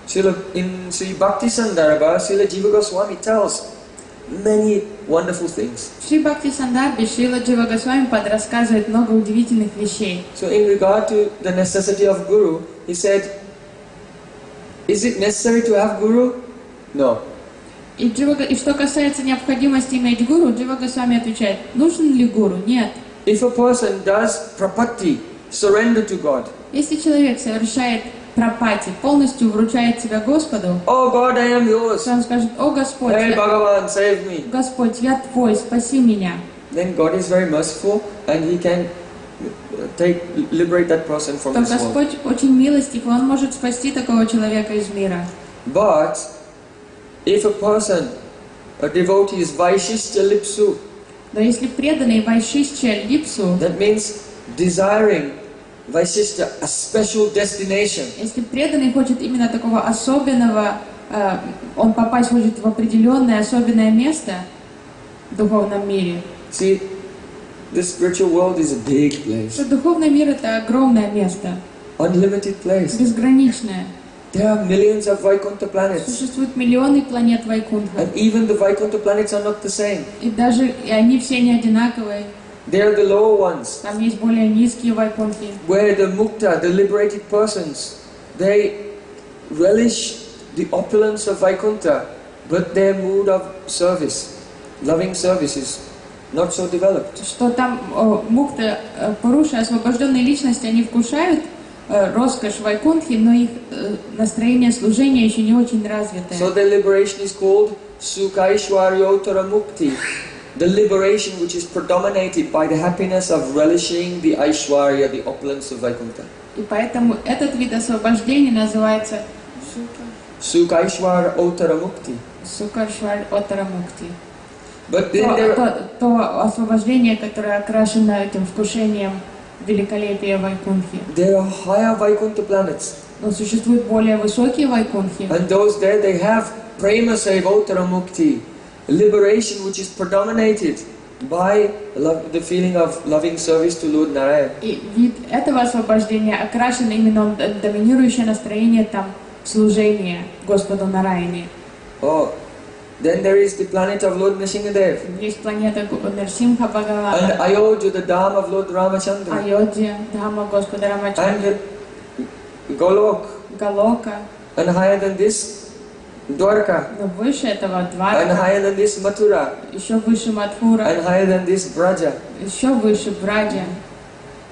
Sri Bhakti Sandarbha, Srila Jiva Goswami tells many wonderful things. В Шри Бхакти Сандарбе Шрила Джива Госвами рассказывает много удивительных вещей. So in regard to the necessity of Guru, he said, is it necessary to have Guru? No. И что касается необходимости иметь гуру, Джива Госвами отвечает, нужен ли гуру? Нет. If a person does prapatti, surrender to God, Если человек совершает прапати, полностью вручает себя Господу, oh God, I am yours. то он скажет, о Господь, Hey Bhagavan, save me. Господь, я Твой, спаси меня. Then God is very merciful and He can liberate that person from То this world. Господь очень милостив, и Он может спасти такого человека из мира. But if a person, a devotee is Vaishishya Lipsu, Но если преданный Вайшишча Липсу, that means desiring Vaishishya, a special destination. если преданный хочет именно такого особенного, он попасть хочет в определенное особенное место в духовном мире. See, The spiritual world is a big place, Духовный мир — это огромное место, unlimited place. безграничное. There are millions of Vaikuntha planets, Существуют миллионы планет Вайкунтха. and even the Vaikuntha planets are not the same. И они все не одинаковые. They are the lower ones, Там есть более низкие Вайкунтхи. where the mukta, the liberated persons, they relish the opulence of Vaikuntha, but their mood of service, loving service, is not so developed. Что там мукта, пуруши, освобожденные личности, они вкушают роскошь Вайкунтхи, но их настроение служения еще не очень развитое. So the liberation is called Sukhaishwaryottara Mukti, the liberation which is predominated by the happiness of relishing the Aishwarya, the opulence of Vaikuntha. И поэтому этот вид освобождения называется Sukhaishwaryottara Mukti. Сукашвар Отарамукти. But then there То освобождение, которое окрашено этим вкушением великолепия Вайкунтхи. are higher Vaikuntha planets, Но существуют более высокие Вайкунтхи. and those there they have Prema Saivottara Mukti, liberation which is predominated by the feeling of loving service to Lord Narayan. И вид этого освобождения окрашен именно доминирующее настроение там служения Господу Нараяне. Oh, then there is the planet of Lord Nrsimhadev, Есть планета Нарсимха and Бхагавана, Ayodhya, the Dham of Lord Ramachandra, Айодхья, Дхама Господа Рамачандра, and Golok, Галока, and higher than this Dwarka, но выше этого and Дварака, higher than this Mathura, еще выше Мадхура, and higher than this Braja. еще выше Браджа.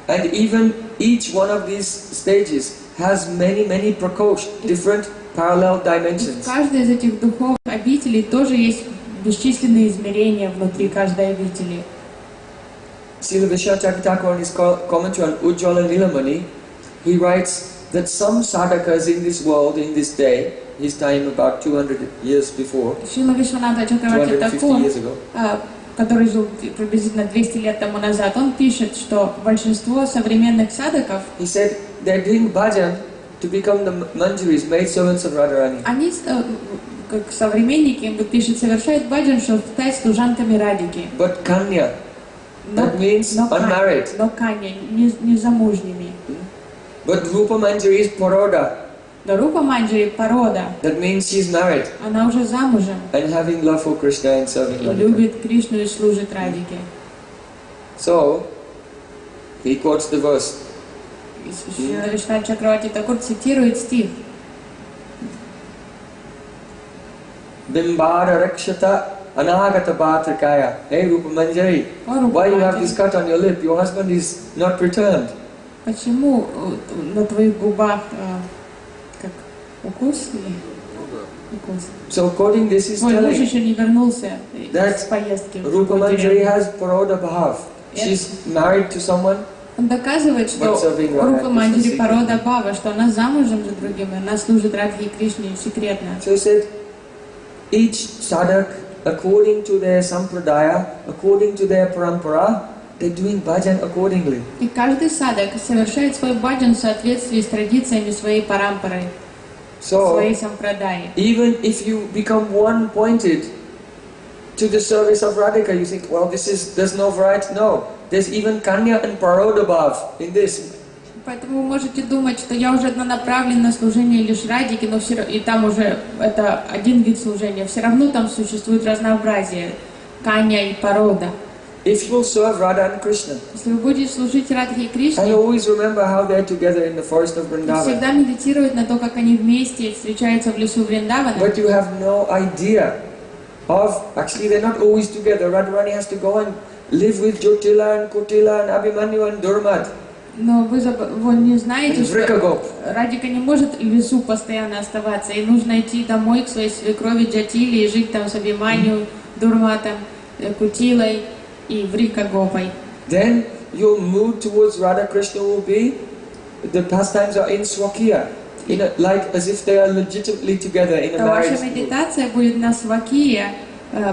And even each one of these stages has many prakosh, different parallel В dimensions. каждой из этих духовных обителей тоже есть бесчисленные измерения внутри каждой обители. Srila Vishwacharya Thakur, in his commentary on Ujjwala Nilamani, he writes that some sadhakas in this world, in this day, his time about 200 years before, Шрила Вишванатха Чакраварти 250 Такур, years ago, который жил приблизительно 200 лет тому назад, он пишет, что большинство современных садаков, he said they're doing bhajan to become the manjaris, maid servants of Radharani. они, как современники, пишет, совершают баджан, чтобы стать служанками Радики. But kanya, that means но unmarried. но каня, не замужними. But Rupa Manjari is paroda, Да Рупа Манджари порода, that means she's married она уже замужем and having love for Krishna and serving и Radhika. любит Кришну и служит Радике. So, he quotes the verse. Шрила Вишванатха Чакраварти Такур цитирует стих. Bimbara rakshata anagata bhatrakaya. Hey Rupa Manjari, why you have this cut on your lip? Your husband is not returned. Почему на твоих губах как укус? Укус. So quoting this is Твой муж telling еще не вернулся that с поездки. Rupa Manjari has paroda bhav. She's married to someone, Он доказывает, что Рупа Манджари порода Бава, что она замужем за другим, и она служит Радхе и Кришне секретно. so he said, each sadhak, according to their sampradaya, according to their parampara, they're doing bhajan accordingly. И каждый садак совершает свой баджан в соответствии с традициями своей парампары, So, своей сампрадаи. even if you become one-pointed to the service of Radhika, you think, well, there's no variety. No, there's even Kanya and Parodabhav in this. Поэтому вы можете думать, что я уже однонаправлен на служение лишь Радике, но и там уже это один вид служения. Все равно там существует разнообразие, Канья и порода. If you will serve Radha and Krishna, Если вы будете служить Радхе и and Кришне, always remember how they're together in the forest of и Vrindavan, всегда медитировать на то, как они вместе встречаются в лесу Вриндавана, but you have no idea of, actually they're not always together. Radharani has to go and live with Jyotila and Kutila and Abhimanyu and Durmad. но вы не знаете, что Врикагоп. Радика не может в лесу постоянно оставаться, и нужно идти домой к своей свекрови Джатиле и жить там с Абхиманью, Дурматом, Кутилой и Врикагопой. Then your mood towards Radha Krishna will be, the pastimes are in Swakiya, like as if they are legitimately together in a То ваша marriage mood. медитация будет на свакия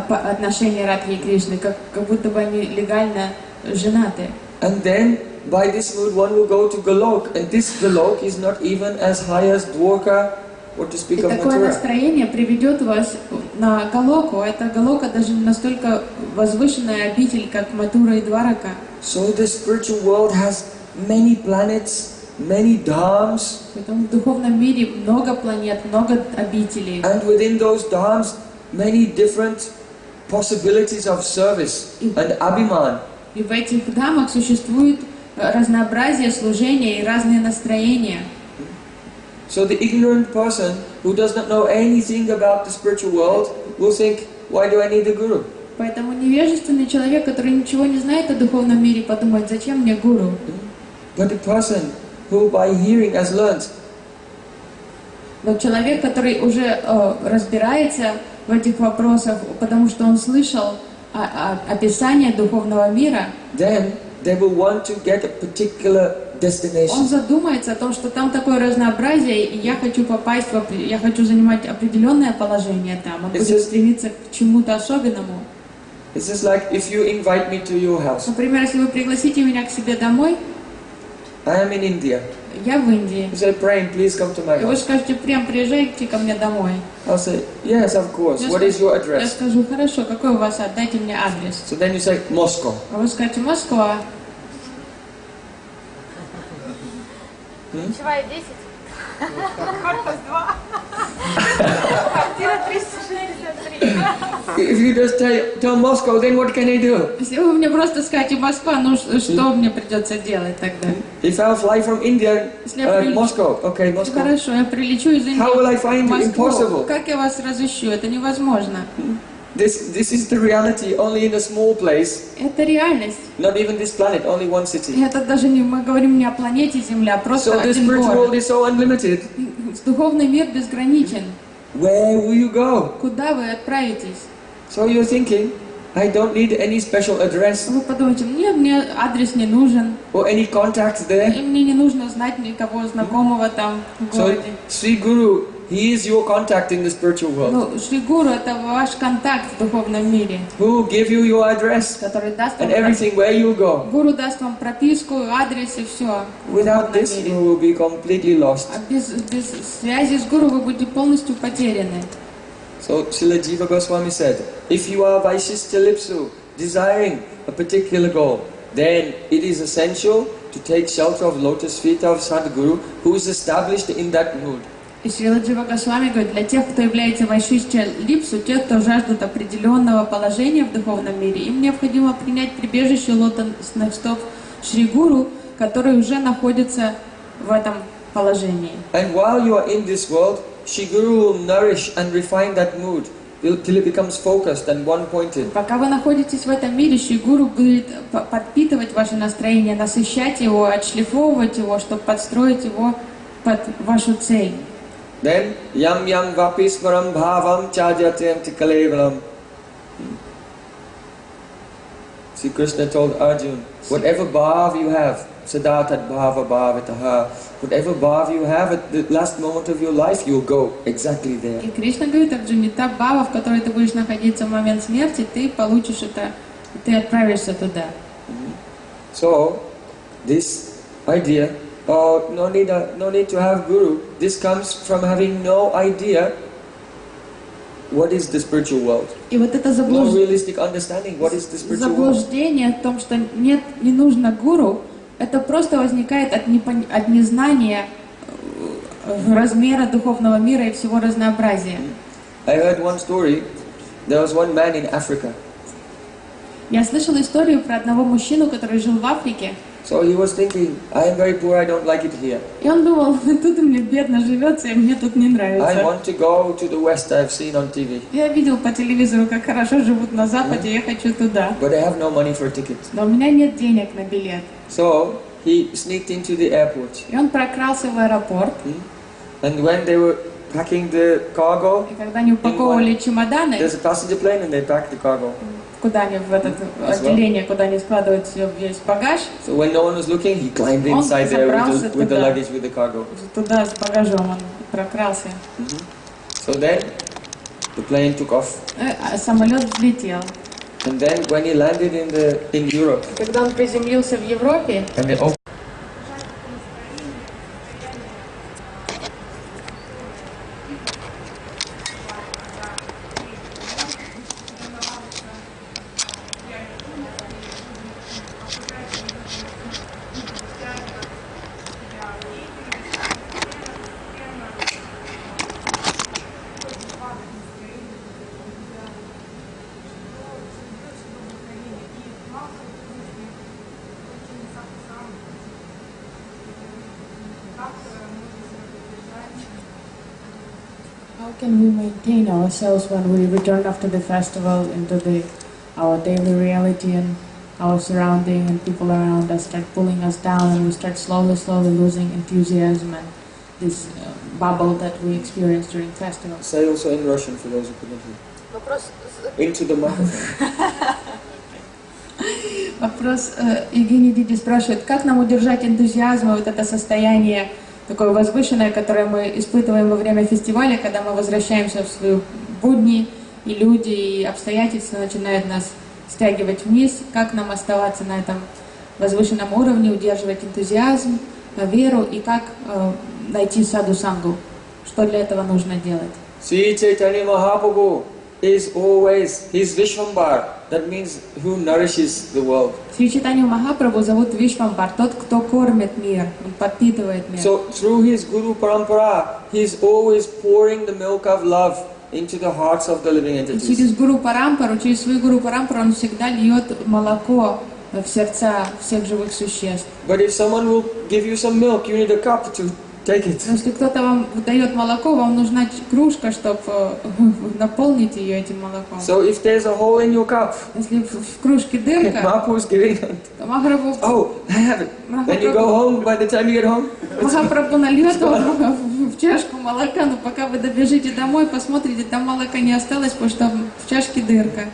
по отношению Радхи и Кришны, как будто бы они легально женаты. And then by this mood one will go to Golok, and this Golok is not even as high as Dwarka, or to И speak of такое Mathura. настроение приведет вас на Галоку. Это Галока даже не настолько возвышенная обитель, как Матура и Дварака. So the spiritual world has many planets, many dhams, Поэтому в духовном мире много планет, много обителей. and within those dhams, many different possibilities of service and abhiman. И в этих дамах существует разнообразие служения и разные настроения. So the ignorant person who does not know anything about the spiritual world will think, why do I need a guru? Поэтому невежественный человек, который ничего не знает о духовном мире, подумает, зачем мне гуру? But the person who by hearing has learned, Но человек, который уже разбирается в этих вопросах, потому что он слышал описание духовного мира, then they will want to get a particular он destination. задумается о том, что там такое разнообразие, и я хочу попасть, я хочу занимать определенное положение там, он будет стремиться к чему-то особенному. It's just like if you invite me to your house. Например, если вы пригласите меня к себе домой, I am in India. я в Индии, You say, Prem, please come to my и вы house. скажете, прям приезжайте ко мне домой. I'll say, yes, of course. What is your Я address? скажу, хорошо, какой у вас, дайте мне адрес. So then you say, Moscow. А вы скажете, Москва. Ключевая 10. Корпус 2. Квартира 363. If you just tell Moscow, then what can I do? Если вы мне просто скажете Москва, ну что мне придется делать тогда? If I fly from India, Если я прилечу- Moscow, okay, Moscow. Хорошо, я прилечу из Индии How will I find в you? Москву. Impossible. Как я вас разыщу? Это невозможно. This is the reality only in a small place, Это реальность. not even this planet, only one city. Это даже не мы говорим не о планете Земля, просто So the один spiritual world город. is so unlimited. Духовный мир безграничен. Where will you go? Куда вы отправитесь? So you're thinking, I don't need any special address Вы подумайте, мне адрес не нужен, or any contacts there. и мне не нужно знать никого знакомого там в So городе. Sri Guru, he is your contact in the spiritual world. Ну, Шри Гуру — это ваш контакт в духовном мире, Who will give you your address который даст вам and everything where you go. Гуру даст вам прописку, адрес и все. Without this, you will be completely lost. А без связи с Гуру вы будете полностью потеряны. So Srila Jiva Goswami said, if you are Vaishistya Lipsu, desiring a particular goal, then it is essential to take shelter of lotus feet of Sadguru, who is established in that mood. И Шрила Джива Госвами говорит, для тех, кто является Вайшишча Липсу, тех, кто жаждут определенного положения в духовном мире, им необходимо принять прибежище лотосных стоп Шри Гуру, который уже находится в этом положении. And while you are in this world, Shri Guru will nourish and refine that mood till it becomes focused and one-pointed. Пока вы находитесь в этом мире, Шри Гуру будет подпитывать ваше настроение, насыщать его, отшлифовывать его, чтобы подстроить его под вашу цель. Then, yam yam vapismaram bhavam chajatyam tikalevalam. Sri Krishna told Arjuna, whatever bhav you have, sadatat bhava bhavitaha, whatever bhav you have at the last moment of your life, you'll go exactly there. И Кришна говорит Арджуне, та бхава, в которой ты будешь находиться в момент смерти, ты получишь это, ты отправишься туда. So, this idea, no need to have guru, this comes from having no idea what is the spiritual world. И вот это No realistic understanding what is the spiritual world. заблуждение в том, что не нужно гуру, это просто возникает от незнания размера духовного мира и всего разнообразия. I heard one story. There was one man in Africa. Я слышала историю про одного мужчину, который жил в Африке. So he was thinking, I am very poor, I don't like it here. И он думал, тут мне бедно живется, и мне тут не I нравится. want to go to the West, I've seen on TV. Я видел по телевизору, как хорошо живут на Западе, я хочу туда. But I have no money for a ticket. Но у меня нет денег на билет. So he sneaked into the airport. И он прокрался в аэропорт. And when they were packing the cargo, И когда они упаковывали чемоданы, there's a passenger plane and they packed the cargo. куда они в это отделение, куда они складывают весь багаж, So when no one was looking, he climbed inside there with the luggage, with the cargo. туда с багажом он прокрался. So then the plane took off. А самолет взлетел. And then when he landed in Europe, Когда он приземлился в Европе, and they opened can we maintain ourselves when we return after the festival into our daily reality and our surrounding and people around us start pulling us down and we start slowly losing enthusiasm and this bubble that we experience during festivals? Say also in Russian for those who couldn't hear. Вопрос Into the microphone. Вопрос Евгений Диди спрашивает, как нам удержать энтузиазм и вот это состояние такое возвышенное, которое мы испытываем во время фестиваля, когда мы возвращаемся в свои будни, и люди, и обстоятельства начинают нас стягивать вниз, как нам оставаться на этом возвышенном уровне, удерживать энтузиазм, веру, и как найти саду-сангу, что для этого нужно делать. Sri Chaitanya Mahaprabhu is always, he's Vishwambar, that means who nourishes the world. Шри Чайтанью Махапрабху зовут Вишвамбар, тот, кто кормит мир, он подпитывает мир. So through his Guru Parampara, he's always pouring the milk of love into the hearts of the living entities. Через Гуру Парампару, через свою Гуру Парампару он всегда льет молоко в сердца всех живых существ. But if someone will give you some milk, you need a cup to take it. Но если кто-то вам дает молоко, вам нужна кружка, чтобы наполнить ее этим молоком. So if there's a hole in your cup, Если в кружке дырка, Mahaprabhu is giving it. то Махапрабху Oh, I have it. When you go home, by the time you get home, Махапрабху нальет вам в чашку молока, но пока вы добежите домой, посмотрите, там молока не осталось, потому что в чашке дырка.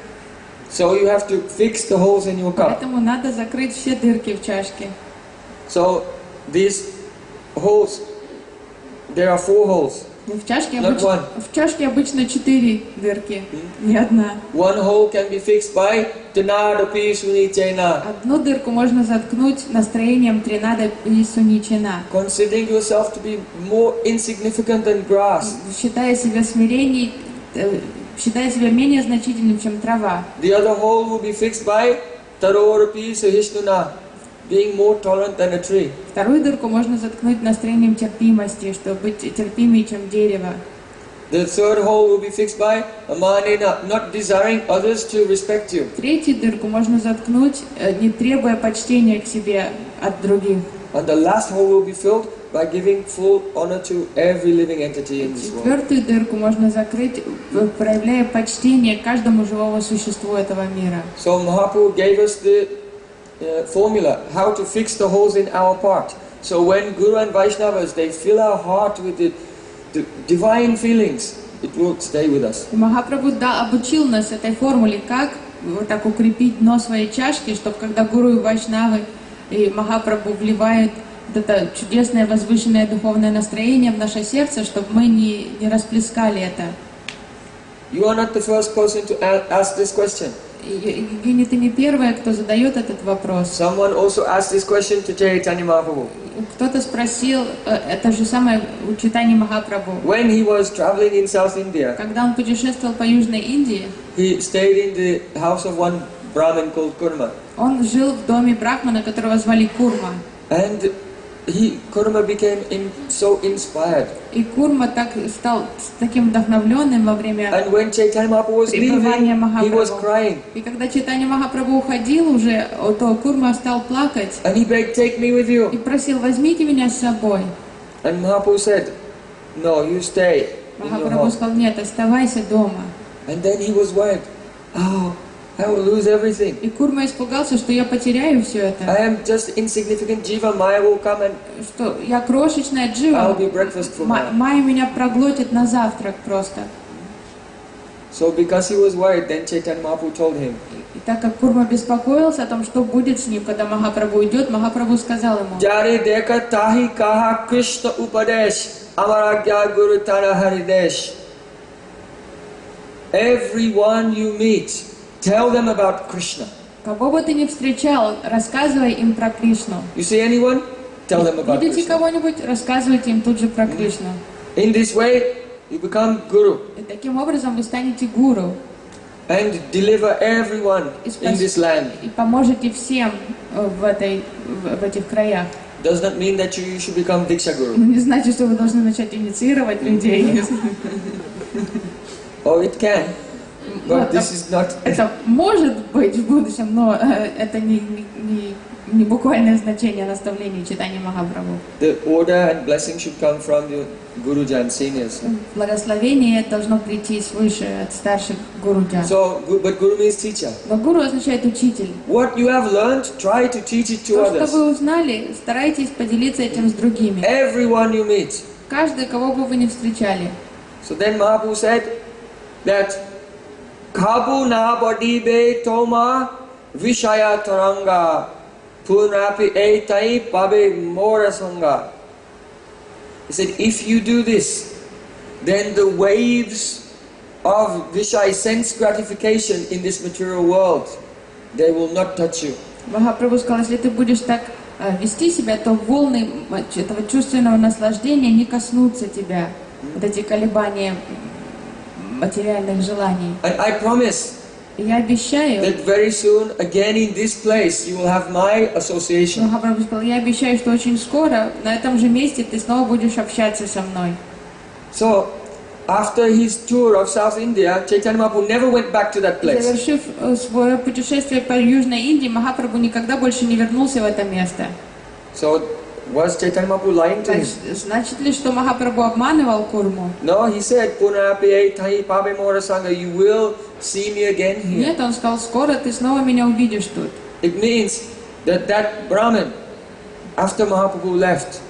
so you have to fix the holes in your cup. Поэтому надо закрыть все дырки в чашке. So these holes, there are 4 holes. В чашке, Not one. в чашке обычно 4 дырки, не одна. One hole can be fixed by Tanadapi Sunichena. Одну дырку можно заткнуть настроением Тринада и Суничина, Considering yourself to be more insignificant than grass. считая себя смирением, считая себя менее значительным, чем трава. The other hole will be fixed by Tarorapi Sahishnuna, being more tolerant than a tree. Вторую дырку можно заткнуть настроением терпимости, чтобы быть терпимее, чем дерево. The third hole will be fixed by Amanena, not desiring others to respect you. Третью дырку можно заткнуть, не требуя почтения к себе от других. And the last hole will be filled by giving full honor to every living entity in this world. Четвертую дырку можно закрыть, проявляя почтение каждому живому существу этого мира. So Mahaprabhu gave us the formula how to fix the holes in our part. So when Guru and Vaishnavas, they fill our heart with the divine feelings, it will stay with us. И Махапрабху обучил нас этой формуле, как вот так укрепить дно своей чашки, чтобы когда Гуру и Вайшнавы и Махапрабху вливают вот это чудесное возвышенное духовное настроение в наше сердце, чтобы мы не расплескали это. You are not the first person to ask this question. Евгений, ты не первая, кто задает этот вопрос. Someone also asked this question to Chaitanya Mahaprabhu. Кто-то спросил это же самое у Чайтаньи Махапрабху. When he was traveling in South India, Когда он путешествовал по Южной Индии, he stayed in the house of one Brahmin called Kurma. он жил в доме брахмана, которого звали Курма. And Kurma became so inspired. И Курма так стал таким вдохновленным во время And when Chaitanya Mahaprabhu was пребывания leaving, he was Махапрабху. crying. И когда Чайтанья Махапрабху уходил уже, то Курма стал плакать And he begged, take me with и you. просил, возьмите меня с собой. And Mahaprabhu said, no, you stay in your Махапрабху home. сказал, нет, оставайся дома. And then he was worried. Oh, I will lose everything. И Курма испугался, что я потеряю все I это, am just insignificant Jiva. Maya will come and что я крошечная I'll джива, be breakfast for Maya. Майя меня проглотит на завтрак просто. So because he was worried, then Chaitanya Mahaprabhu told him, И так как Курма беспокоился о том, что будет с ним, когда Махапрабху уйдет, Махапрабху сказал ему, Jare deka tahi kaha Krishna upadesh, amaragya guru tana haridesh. Everyone you meet, tell them about Krishna. кого бы ты ни встречал, рассказывай им про Кришну. You see anyone? Tell them about Видите Krishna. кого-нибудь, рассказывайте им тут же про Кришну. In this way, you become guru И таким образом вы станете гуру and deliver everyone in this land. и поможете всем в этих краях. Does not mean that you should become Diksha Но Guru. не значит, что вы должны начать инициировать людей. Oh, it can, but Вот, this is not. Это может быть в будущем, но это буквальное значение наставлений читания Махапрабху. The order and blessing should come from the Gurujan seniors. Благословение должно прийти свыше от старших гуруджан. So, but Guru means teacher. Но гуру означает учитель. What you have learned, try to teach it to То, что others. вы узнали, старайтесь поделиться этим с другими. Everyone you meet. Каждый, кого бы вы ни встречали. So then Mahaprabhu said that Kabu na body be toma vishaya taranga punapi etai pabe morasanga. He said, if you do this, then the waves of Vishaya sense gratification in this material world, they will not touch you. Махапрабху сказал, если ты будешь так вести себя, то волны этого чувственного наслаждения не коснутся тебя. Вот эти колебания материальных желаний. And I promise Я обещаю, that very soon, again in this place, you will have my association. Махапрабху сказал, я обещаю, что очень скоро на этом же месте ты снова будешь общаться со мной. So, after his tour of South India, Chaitanya Mahaprabhu never went back to that place. Завершив свое путешествие по Южной Индии, Махапрабху никогда больше не вернулся в это место. So, was Chaitanya Mahaprabhu lying to him? Значит ли, что Махапрабху обманывал Курму? No, he said, Punapi Thai Pabe Morasanga, you will see me again here. Нет, он сказал, скоро ты снова меня увидишь тут. It means that that Brahmin, after Mahaprabhu left,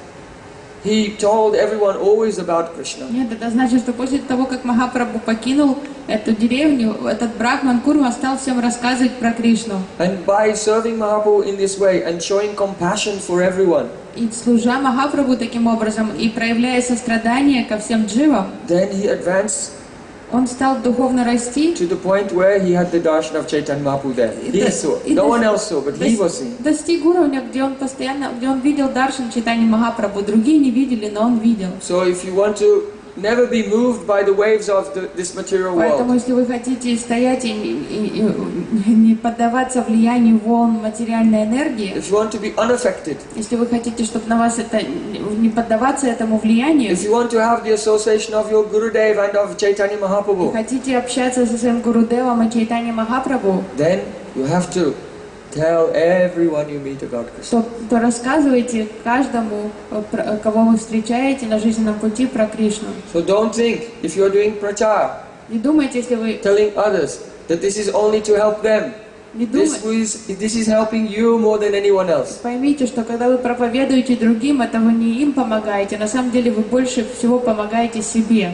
he told everyone always about Krishna. Нет, это значит, что после того, как Махапрабху покинул эту деревню, этот брахман Курма стал всем рассказывать про Кришну. And by serving Mahaprabhu in this way and showing compassion for everyone, И служа Махапрабху таким образом и проявляя сострадание ко всем дживам, then he advanced он стал духовно расти. to the point where he had the darshan of Chaitanya Mahaprabhu there. He saw. No one else saw, but he was seeing. Достиг уровня, где он видел даршан читания Махапрабху, другие не видели, но он видел. So if you want to never be moved by the waves of this material Поэтому, world, если вы хотите стоять и не поддаваться влиянию волн материальной энергии, if you want to be unaffected, если вы хотите, чтобы на вас это не поддаваться этому влиянию, if you want to have the association of your Gurudev and of Chaitanya Mahaprabhu, хотите общаться со своим Гурудевом и Чайтанья Махапрабху, then you have to tell everyone you meet about Krishna. то рассказывайте каждому, кого вы встречаете на жизненном пути, про Кришну. So don't think, if you're doing prachar, Не думайте, если вы telling others that this is only to help them. не This думаете, is helping you more than anyone else. поймите, что когда вы проповедуете другим, это вы не им помогаете, на самом деле вы больше всего помогаете себе.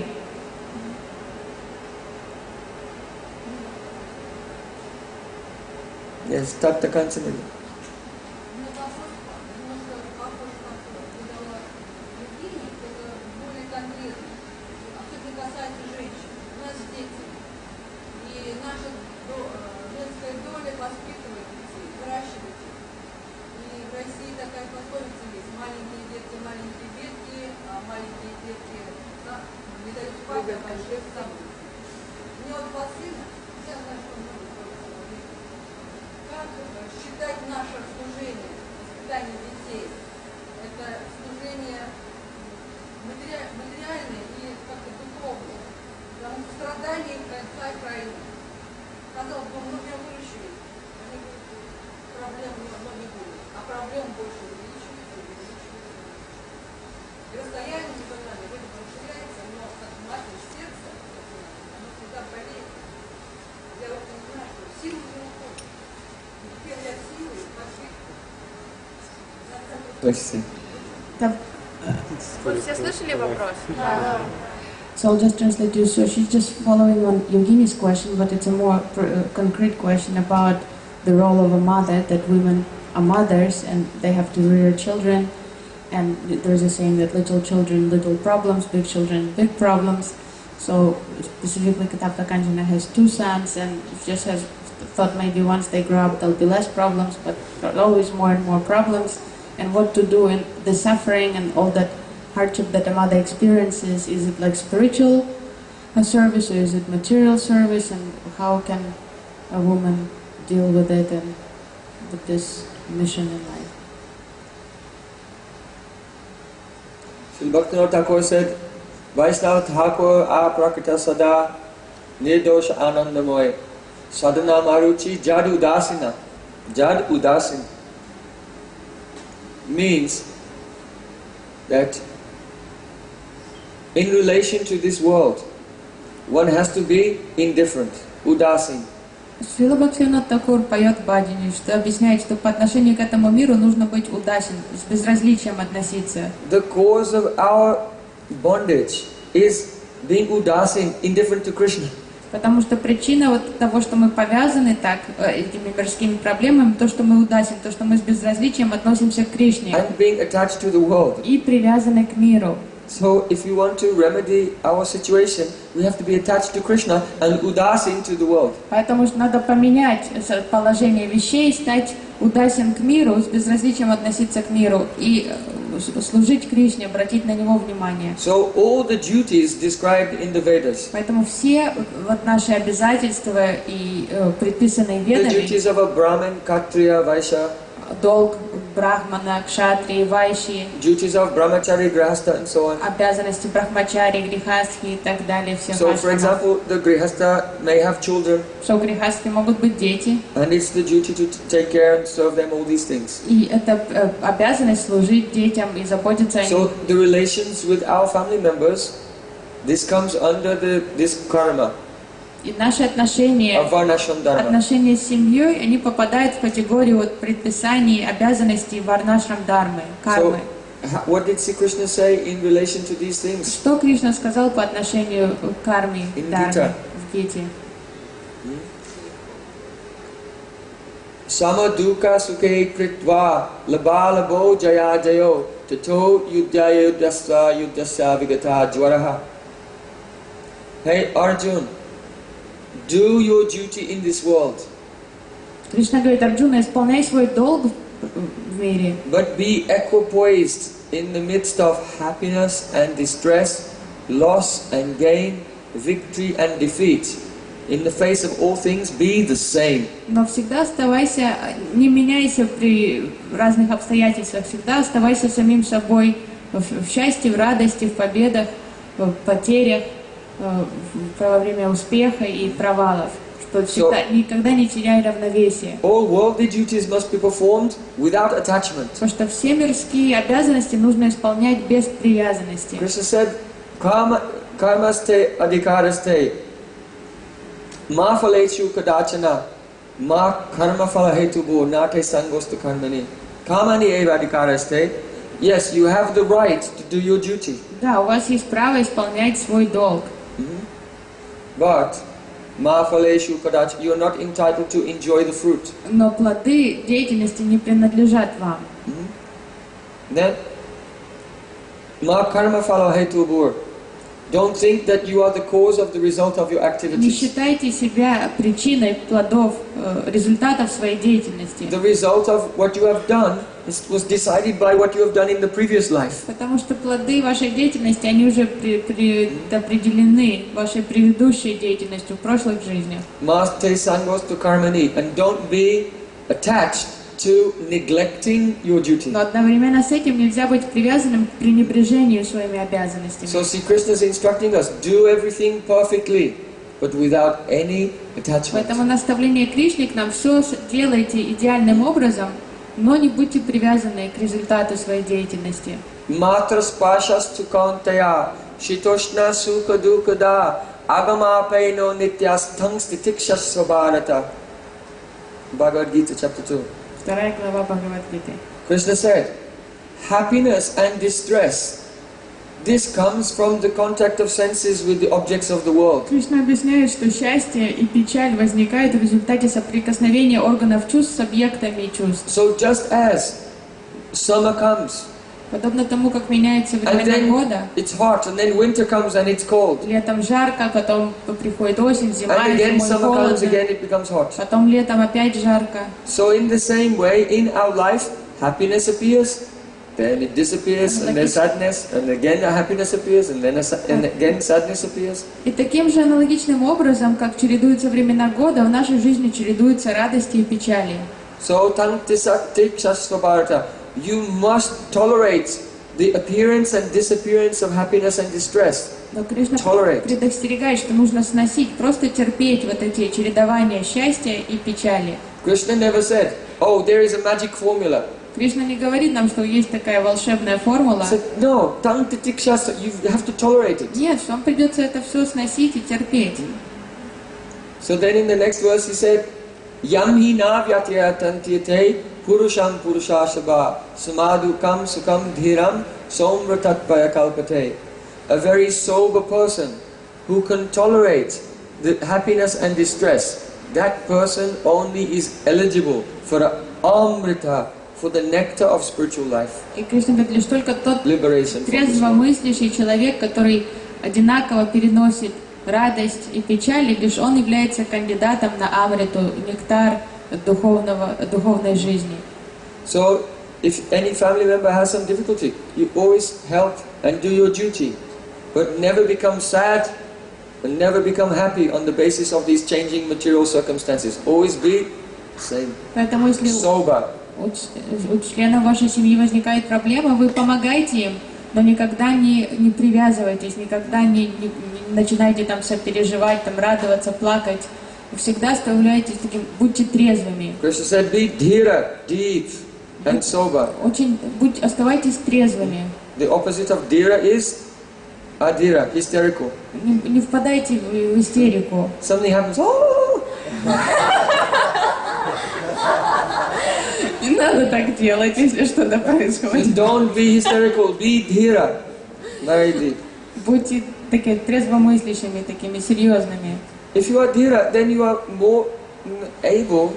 Yes, Tatta Kansanili. Считать наше служение, воспитание детей, это служение материальное и как-то духовное. Потому что страдания конца и края. Казалось бы, мы я выращу их, они проблем немного не будет, а проблем больше увеличивается. И расстояние между нами вроде бы расширяется, но как матерь сердца, оно всегда болеет. Я вот не знаю, что силы не уходят. Вы все слышали вопрос? So I'll just translate you. So she's just following on Yogini's question, but it's a more concrete question about the role of a mother, that women are mothers and they have to rear children. And there's a saying that little children, little problems, big children, big problems. So specifically Katapta Kanjana has 2 sons and just has thought maybe once they grow up there'll be less problems, but there are always more and more problems. And what to do in the suffering and all that hardship that a mother experiences. Is it like spiritual service or is it material service, and how can a woman deal with it and with this mission in life? Srila Bhaktivinoda Thakur said, Vaishnava Thakur aprakrita sada nirdosha anandamoy sadhana maruchi jad udasina. means that in relation to this world, one has to be indifferent, udasin. Шрила Бхактивинода Такур поет в баджане, что объясняет, что по отношению к этому миру нужно быть удачен, с безразличием относиться. The cause of our bondage is being udasin, indifferent to Krishna. Потому что причина вот того, что мы повязаны так этими мирскими проблемами, то, что мы удачны, то, что мы с безразличием относимся к Кришне. And being attached to the world. И привязаны к миру. So if you want to remedy our situation, we have to be attached to Krishna and udasin to the world. Поэтому надо поменять положение вещей, стать удасен к миру, с безразличием относиться к миру и служить Кришне, обратить на него внимание. So all the duties described in the Vedas. Поэтому все вот наши обязательства и предписанные The ведами, duties of a Brahmin, Kshatriya, Vaishya. долг брахмана, кшатри, вайши, Duties of Brahmachari, Grihastha and so on. обязанности брахмачари, грихастхи и так далее, всех So for example, the Grihastha may have children. Что у грихастхи могут быть дети, And it's the duty to take care and serve them, all these things. и это обязанность служить детям и заботиться о них. So the relations with our family members, this comes under this karma И наши отношения, of varnashram dharma. отношения с семьей, они попадают в категорию вот предписаний, обязанностей варнашрам дharмы, кармы. So what did Sri Krishna say in relation to these things? Что Кришна сказал по отношению к карме, In дharме Gita. в Гите? Sama dukkha sukhe kritva labha labho jaya jayo tato yudhya yudhasya vigata jwaraha. Hey Arjun, do your duty in this world, Кришна говорит: Арджуна, исполняй свой долг в мире, but be equipoised in the midst of happiness and distress, loss and gain, victory and defeat. In the face of all things, be the same. но всегда оставайся, не меняйся при разных обстоятельствах, всегда оставайся самим собой в счастье, в радости, в победах, в потерях, во время успеха и провалов, что всегда, никогда не теряй равновесие. All worldly duties must be performed without attachment. Потому что все мирские обязанности нужно исполнять без привязанности. Krishna said, karmaste adhikaraste ma phalechu kadachana ma karma phala hetubo nate sangostu karmani kamani eva adhikaraste. Yes, you have the right to do your duty. Да, у вас есть право исполнять свой долг. But ma phaleshu kadach, you are not entitled to enjoy the fruit. Но плоды деятельности не принадлежат вам. Then ma karma phala hetubur. Don't think that you are the cause of the result of your Не activities. считайте себя причиной плодов, результатов своей деятельности. The result of what you have done was decided by what you have done in the previous life. Потому что плоды вашей деятельности, они уже предопределены вашей предыдущей деятельностью в прошлых жизнях. Maste sangostu karmani, and don't be attached to neglecting your duty. Но одновременно с этим нельзя быть привязанным к пренебрежению своими обязанностями. So Sri Krishna is instructing us, do everything perfectly, but without any attachment. Поэтому наставление Кришны к нам: все делайте идеальным образом, но не будьте привязаны к результату своей деятельности. Matra spashastu kauntaya shitoshna sukha dukkada agama paino nityasthang stitikshasva bharata. Bhagavad Gita chapter 2. Вторая глава Бхагавад-гиты. Krishna said, happiness and distress, this comes from the contact of senses with the objects of the world. Кришна объясняет, что счастье и печаль возникают в результате соприкосновения органов чувств с объектами чувств. So just as summer comes, Подобно тому, как меняется and времена then года, it's hot, and then winter comes and it's cold, летом жарко, потом приходит осень, зима, and again зимой summer comes, холодно, again it becomes hot. потом летом опять жарко. So in the same way, in our life, happiness appears, then it disappears, and then sadness, and again happiness appears, and then again sadness appears. И таким же аналогичным образом, как чередуются времена года, в нашей жизни чередуются радости и печали. So tantisaktikshasvabharata, you must tolerate the appearance and disappearance of happiness and distress. Но Кришна Tolerate. предостерегает, что нужно сносить, просто терпеть вот эти чередования счастья и печали. Krishna never said, oh, there is a magic formula. Кришна не говорит нам, что есть такая волшебная формула. He said, no, tang titiksha, you have to tolerate it. Нет, что вам придется это все сносить и терпеть. So then in the next verse he said, Yam hi na vyatya tantyate purusham purushashabha samadukam sukam dhiram somratatpaya kalpate. A very sober person who can tolerate the happiness and distress, that person only is eligible for amrita, for the nectar of spiritual life. И Кришна говорит, лишь только тот Liberation from this world. трезвомыслящий человек, который одинаково переносит радость и печаль, и лишь он является кандидатом на амриту, нектар духовной жизни. So, if any family member has some difficulty, you always help and do your duty, but never become sad and never become happy on the basis of these changing material circumstances. Always be same, Поэтому если sober. у членов вашей семьи возникает проблема, вы помогаете им, но никогда не привязывайтесь, никогда не начинайте там сопереживать, там радоваться, плакать. Всегда оставляйтесь таким, будьте трезвыми. Krishna said, be dhira, deep and sober. Оставайтесь трезвыми. The opposite of dhira is adhira, hysterical. Не впадайте в истерику. Something happens, oh! Не надо так делать, если что-то происходит. Don't be hysterical, be dhira. Very deep. Будьте такими трезвомыслящими, такими серьезными. If you are dhira, then you are more able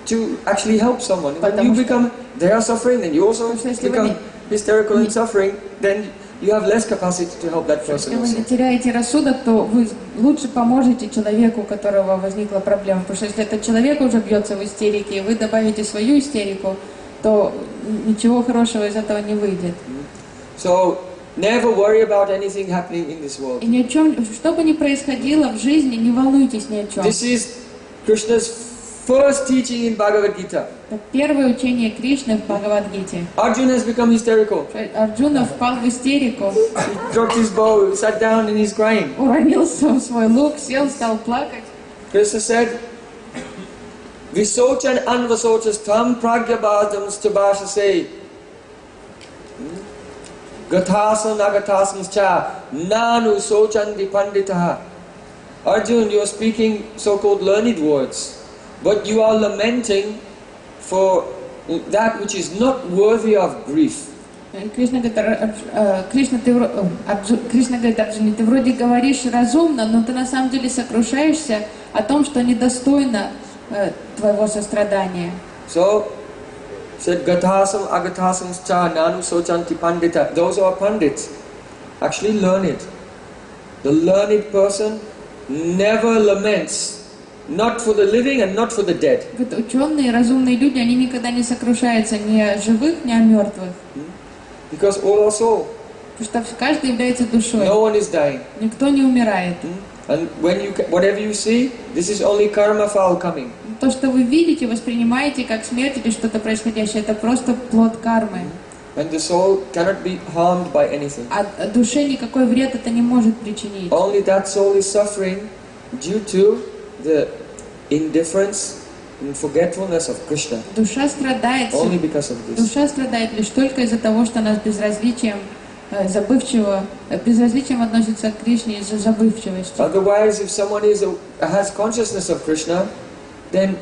to actually help someone. When you become, they are suffering, then you also become hysterical and suffering, then you have less capacity to help that person Если вы also. не теряете рассудок, то вы лучше поможете человеку, у которого возникла проблема. Потому что если этот человек уже бьется в истерике, и вы добавите свою истерику, то ничего хорошего из этого не выйдет. So, never worry about anything happening in this world. И ни о чем, что бы ни происходило в жизни, не волнуйтесь ни о чем. This is Krishna's first teaching in Bhagavad Gita. Это первое учение Кришны в Бхагавад-гите. Arjuna has become hysterical. Арджуна впал в истерику, He dropped his bow, sat down and he's crying. уронил свой лук, сел, стал плакать. Krishna said, Visochan anvasochas tam pragyabhadam stabhashase Gathasam agathasam cha nanu sochan dipanditaha. Arjun, you are speaking so-called learned words, but you are lamenting for that which is not worthy of grief. Кришна говорит, Арджуне, ты вроде говоришь разумно, но ты на самом деле сокрушаешься о том, что недостойно твоего сострадания. So, said Gathasam agathasam cha nanu sochanti pandita. Those who are pandits actually learned. The learned person never laments, not for the living and not for the dead. Ученые, разумные люди, они никогда не сокрушаются ни о живых, ни о мертвых. Because all are soul. Потому что каждый является душой. No one is dying. Никто не умирает. And when whatever you see, this is only karma file coming. То, что вы видите, воспринимаете как смерть или что-то происходящее, это просто плод кармы. And the soul cannot be harmed by anything. А душе никакой вред это не может причинить. Only that soul is suffering due to the indifference and forgetfulness of Krishna. Душа страдает. Only because of this. Душа страдает лишь только из-за того, что она с безразличием относится к Кришне из-за забывчивости. Otherwise, if someone has consciousness of Krishna, then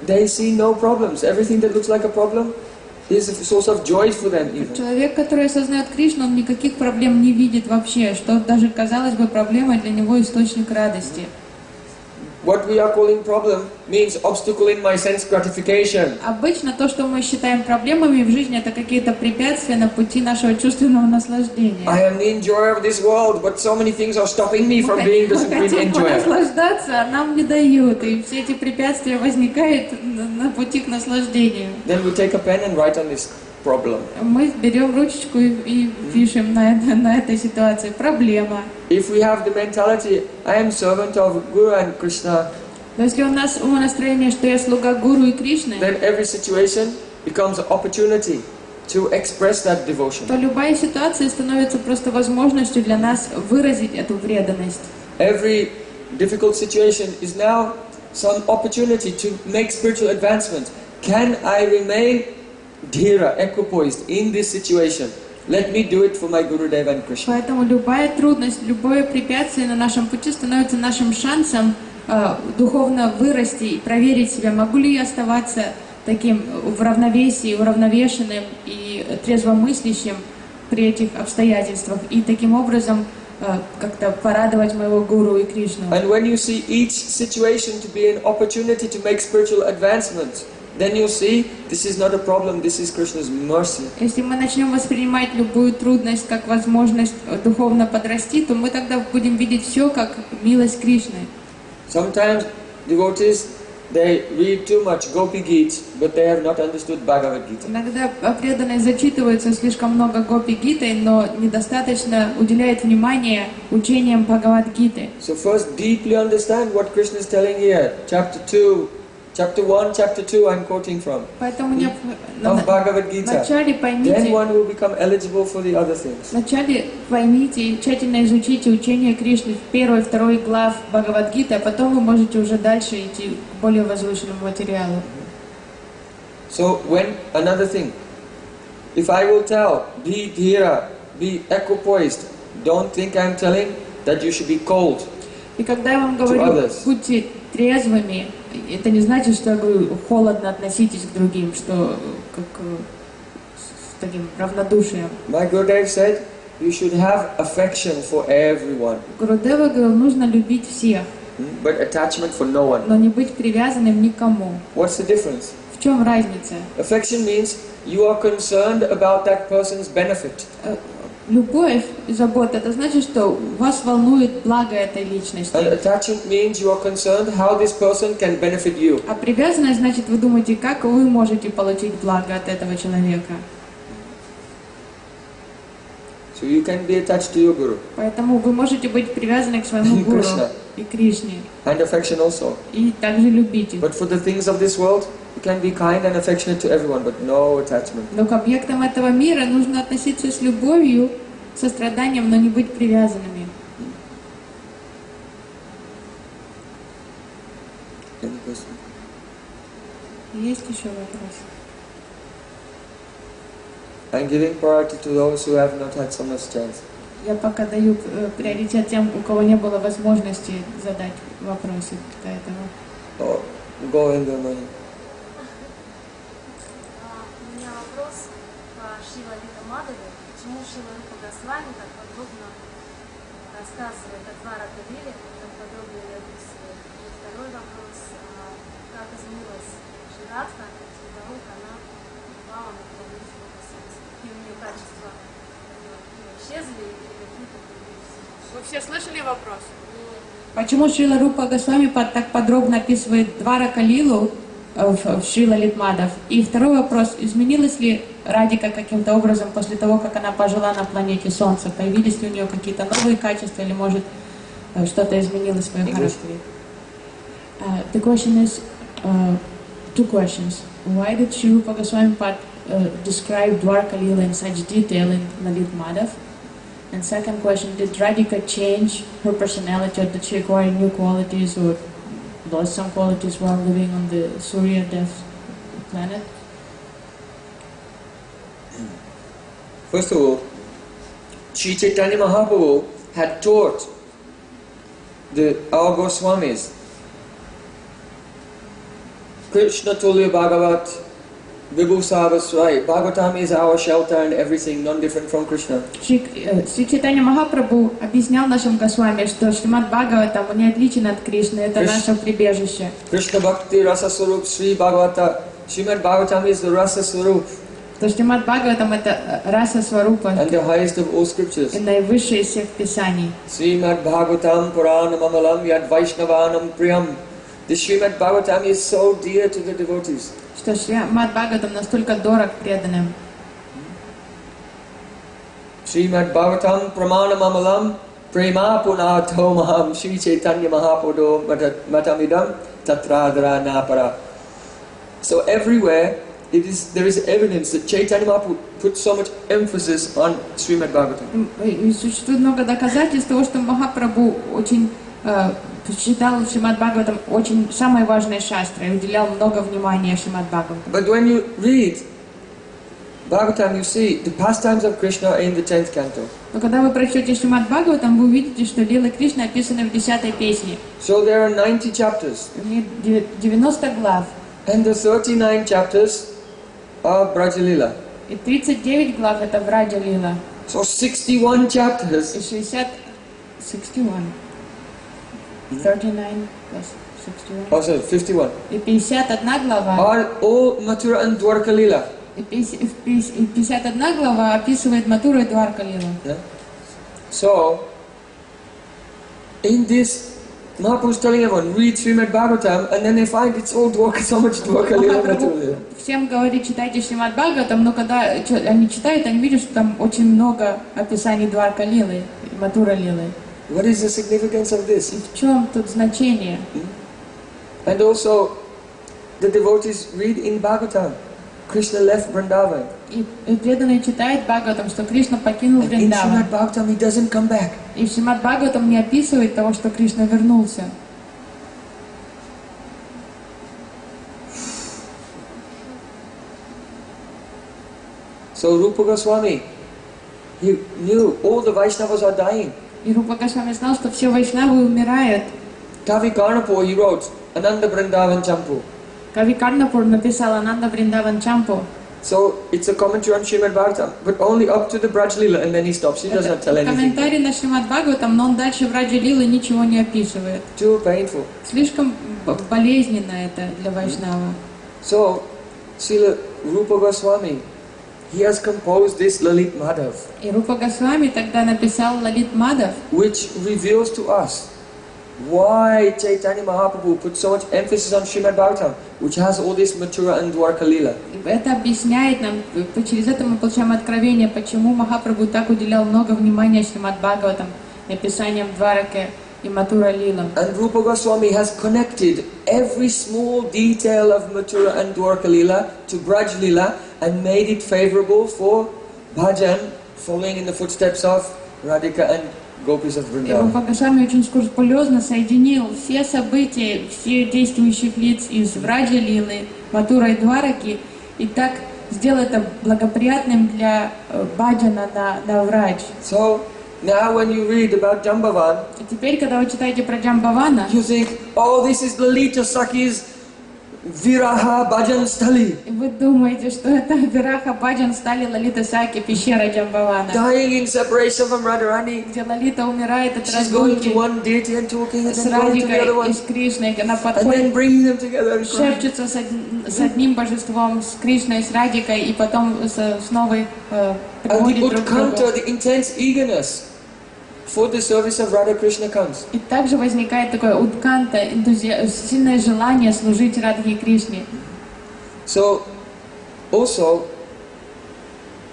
they see no problems. Everything that looks like a problem is a source of joy for them even. Человек, который осознает Кришну, он никаких проблем не видит вообще, что даже казалось бы проблемой, для него источник радости. What we are calling problem means obstacle in my sense gratification. Обычно то, что мы считаем проблемами в жизни, это какие-то препятствия на пути нашего чувственного наслаждения. I am the enjoyer of this world, but so many things are stopping me from being the supreme Мы хотим enjoyer. наслаждаться, а нам не дают, и все эти препятствия возникают на пути к наслаждению. Then we take a pen and write on this problem. Мы берем ручечку и пишем на этой ситуации проблема. If we have the mentality, I am servant of Guru and Krishna, Но если у нас умонастроение, что я слуга Гуру и Кришны, then every situation becomes an opportunity to express that devotion. то любая ситуация становится просто возможностью для нас выразить эту преданность. Every difficult situation is now some opportunity to make spiritual advancement. Can I remain dhira, equipoised in this situation. Let me do it for my Gurudev and Krishna. Поэтому любая трудность, любое препятствие на нашем пути становится нашим шансом духовно вырасти и проверить себя, могу ли я оставаться таким в равновесии, уравновешенным и трезвомыслящим при этих обстоятельствах, и таким образом как-то порадовать моего Гуру и Кришну. And when you see each situation to be an opportunity to make spiritual advancement, then you'll see this is not a problem, this is Krishna's mercy. Если мы начнем воспринимать любую трудность как возможность духовно подрасти, то мы тогда будем видеть все как милость Кришны. Sometimes devotees, they read too much Gopi Geets, but they have not understood Bhagavad Gita. Иногда преданные зачитываются слишком много Гопи Гитой, но недостаточно уделяют внимание учениям Бхагавад-гиты. So first deeply understand what Krishna is telling here. Chapter 1, chapter 2 I'm quoting from. Поэтому Of Bhagavad Gita. вначале Then поймите, one will become eligible for the other things. вначале поймите и тщательно изучите учение Кришны в первой и второй глав Бхагавад-гиты, а потом вы можете уже дальше идти к более возвышенному материалу. So when, another thing, if I will tell, be dhira, be equipoised, don't think I'm telling that you should be cold. И когда я вам говорю, будьте трезвыми, это не значит, что я говорю, холодно относитесь к другим, что как с таким равнодушием. My Gurudev said, you should have affection for everyone, Гурудева говорил, нужно любить всех, but attachment for no one. но не быть привязанным никому. What's the difference? В чем разница? Affection means you are concerned about that person's benefit. Любовь и забота, это значит, что вас волнует благо этой личности. And attachment means you are concerned how this person can benefit you. А привязанность значит, вы думаете, как вы можете получить благо от этого человека. So you can be attached to your Guru. Поэтому вы можете быть привязаны к своему Гуру Krishna. и Кришне. And affection also. И также любить их. But for the things of this world, you can be kind and affectionate to everyone, but no attachment. Но к объектам этого мира нужно относиться с любовью, состраданием, но не быть привязанными. Any question? Есть еще вопрос? I'm giving priority to those who have not had so much chance. Я пока даю приоритет тем, у кого не было возможности задать вопросы до этого. Oh, go in the money. У меня вопрос по Шрила Мадхаве. Почему Шрила Рупа Госвами так подробно рассказывает о Двара Кавиле, так подробно ее описывает? И второй вопрос, как изменилась Шрирадха после того, как она попала на полночь Госвами? Какие у нее качества исчезли или какие-то появились? Вы все слышали вопрос? Почему Шрила Рупа Госвами так подробно описывает Двара Калилу в Шрила Литмадов? И второй вопрос, изменилась ли Радика каким-то образом после того, как она пожила на планете Солнца? Появились ли у нее какие-то новые качества или, может, что-то изменилось в ее характере? The question is, two questions. Why did Shri Rupa Goswami describe Dwarka Lila in such detail in Lalit Madhav? And second question, did Radhika change her personality, or did she acquire new qualities or lost some qualities while living on the Surya Death planet? First of all, Sri Chaitanya Mahaprabhu had taught our Goswamis Krishna Tulya Bhagavat Vibhu Savasrai. Bhagavatam is our shelter and everything, non-different from Krishna. Шри Чайтанья Махапрабху объяснял нашим Госвами, что Шримад Бхагаватам не отличен от Кришны, это наше прибежище. Krishna Bhakti Rasa Swarup Sri Bhagavata. Srimad Bhagavatam is the Rasa Swarup. То Шримад Бхагаватам это раса сварупа, and the highest of all scriptures. и наивысшее из всех писаний. Srimad Bhagavatam Puranam Amalam Yad Vaishnavanam Priyam. The Srimad Bhagavatam is so dear to the devotees. Что Шримад Бхагаватам настолько дорог преданным. Srimad Bhagavatam Pramanam Amalam Prema Punato Maham Sri Chaitanya Mahapodo Matamidam Tatradra Napara. So everywhere there is evidence that Chaitanya Mahaprabhu put so much emphasis on Srimad Bhagavatam. И существует много доказательств того, что Махапрабху очень считал Шримад Бхагаватам очень самой важной шастрой, уделял много внимания Шримад Бхагаватам. But when you read Bhagavatam, you see, the pastimes of Krishna are in the 10th canto. Но когда вы прочтете Шримад Бхагаватам, вы увидите, что лилы Кришны описаны в 10-й песне. So there are 90 chapters. В ней 90 глав. And the 39 chapters are Brajalila. И 39 глав это Враджа Лила. So 61 И chapters 61. 39 plus 61. oh sorry, 51 И 51 глава. are all Mathura and Dwarka Lila. И 51 глава описывает Матуру и Дварка Лилу. Yeah? So, in this, Mahaprabhu is telling everyone, read Srimad Bhagavatam, and then they find it's all Dwarka, so much Dwarka Lila, Mathura Lila. Всем говорит, читайте Шримад Бхагаватам, но когда они читают, они видят, что там очень много описаний Дварка Лилы и Матура Лилы. What is the significance of this? И в чем тут значение? And also, the devotees read in Bhagavatam, Krishna left Vrindavan. И преданные читают Бхагаватам, что Кришна покинул And in Вриндаван. Srimad Bhagavatam, he doesn't come back. И Шримад Бхагаватам не описывает того, что Кришна вернулся. So Rupa Goswami, he knew all the Vaishnavas are dying. И Рупа Госвами знал, что все вайшнавы умирают. Kavi Karnapur, he wrote, Ananda Vrindavan Champu. Кави Карнапур написал Ананда Вриндаван Чампу. So it's a commentary on Srimad Bhagavatam, but only up to the Braj Lila, and then he stops. He does not tell anything. Комментарий на Шримад Бхагаватам, но он дальше в Раджа Лилы ничего не описывает. Too painful. Слишком болезненно это для вайшнава. So, Srila Rupa Goswami, he has composed this Lalit Madhav, И Рупа Госвами тогда написал Лалит Мадав, which reveals to us why Chaitanya Mahaprabhu put so much emphasis on Srimad Bhagavatam, which has all this Mathura and Dwarka Lila. это объясняет нам, через это мы получаем откровение, почему Махапрабху так уделял много внимания Шримад Бхагаватам, написанием Двараки и Матура Лилам. And Rupa Goswami has connected every small detail of Mathura and Dwarka Lila to Braj Lila and made it favorable for bhajan, following in the footsteps of Radhika and Gopis of И Vrindavan. Рупа Госвами очень скрупулезно соединил все события, все действующих лиц из Враджа Лилы, Матура и Двараки, и так сделал это благоприятным для баджана на Врадж. So now when you read about Jambavan, И теперь, когда вы читаете про Джамбавана, you think, oh, this is Lalita Sakhi's Viraha Bhajan Stali, и вы думаете, что это Вираха Баджан стали Лалита Саки, пещера Джамбавана, dying in separation from Radharani. где Лалита умирает от She's going to разлуки one deity and talking, and с then going to the other Радикой и one, с Кришной. Она and then подходит, bringing them together and crying. шепчется с одним божеством, с Кришной, с Радикой, и потом с новой And приводит the друг к другу. utkanta, the intense eagerness for the service of Radha Krishna comes. И также возникает такое утканта, сильное желание служить Радхе и Кришне. So, also,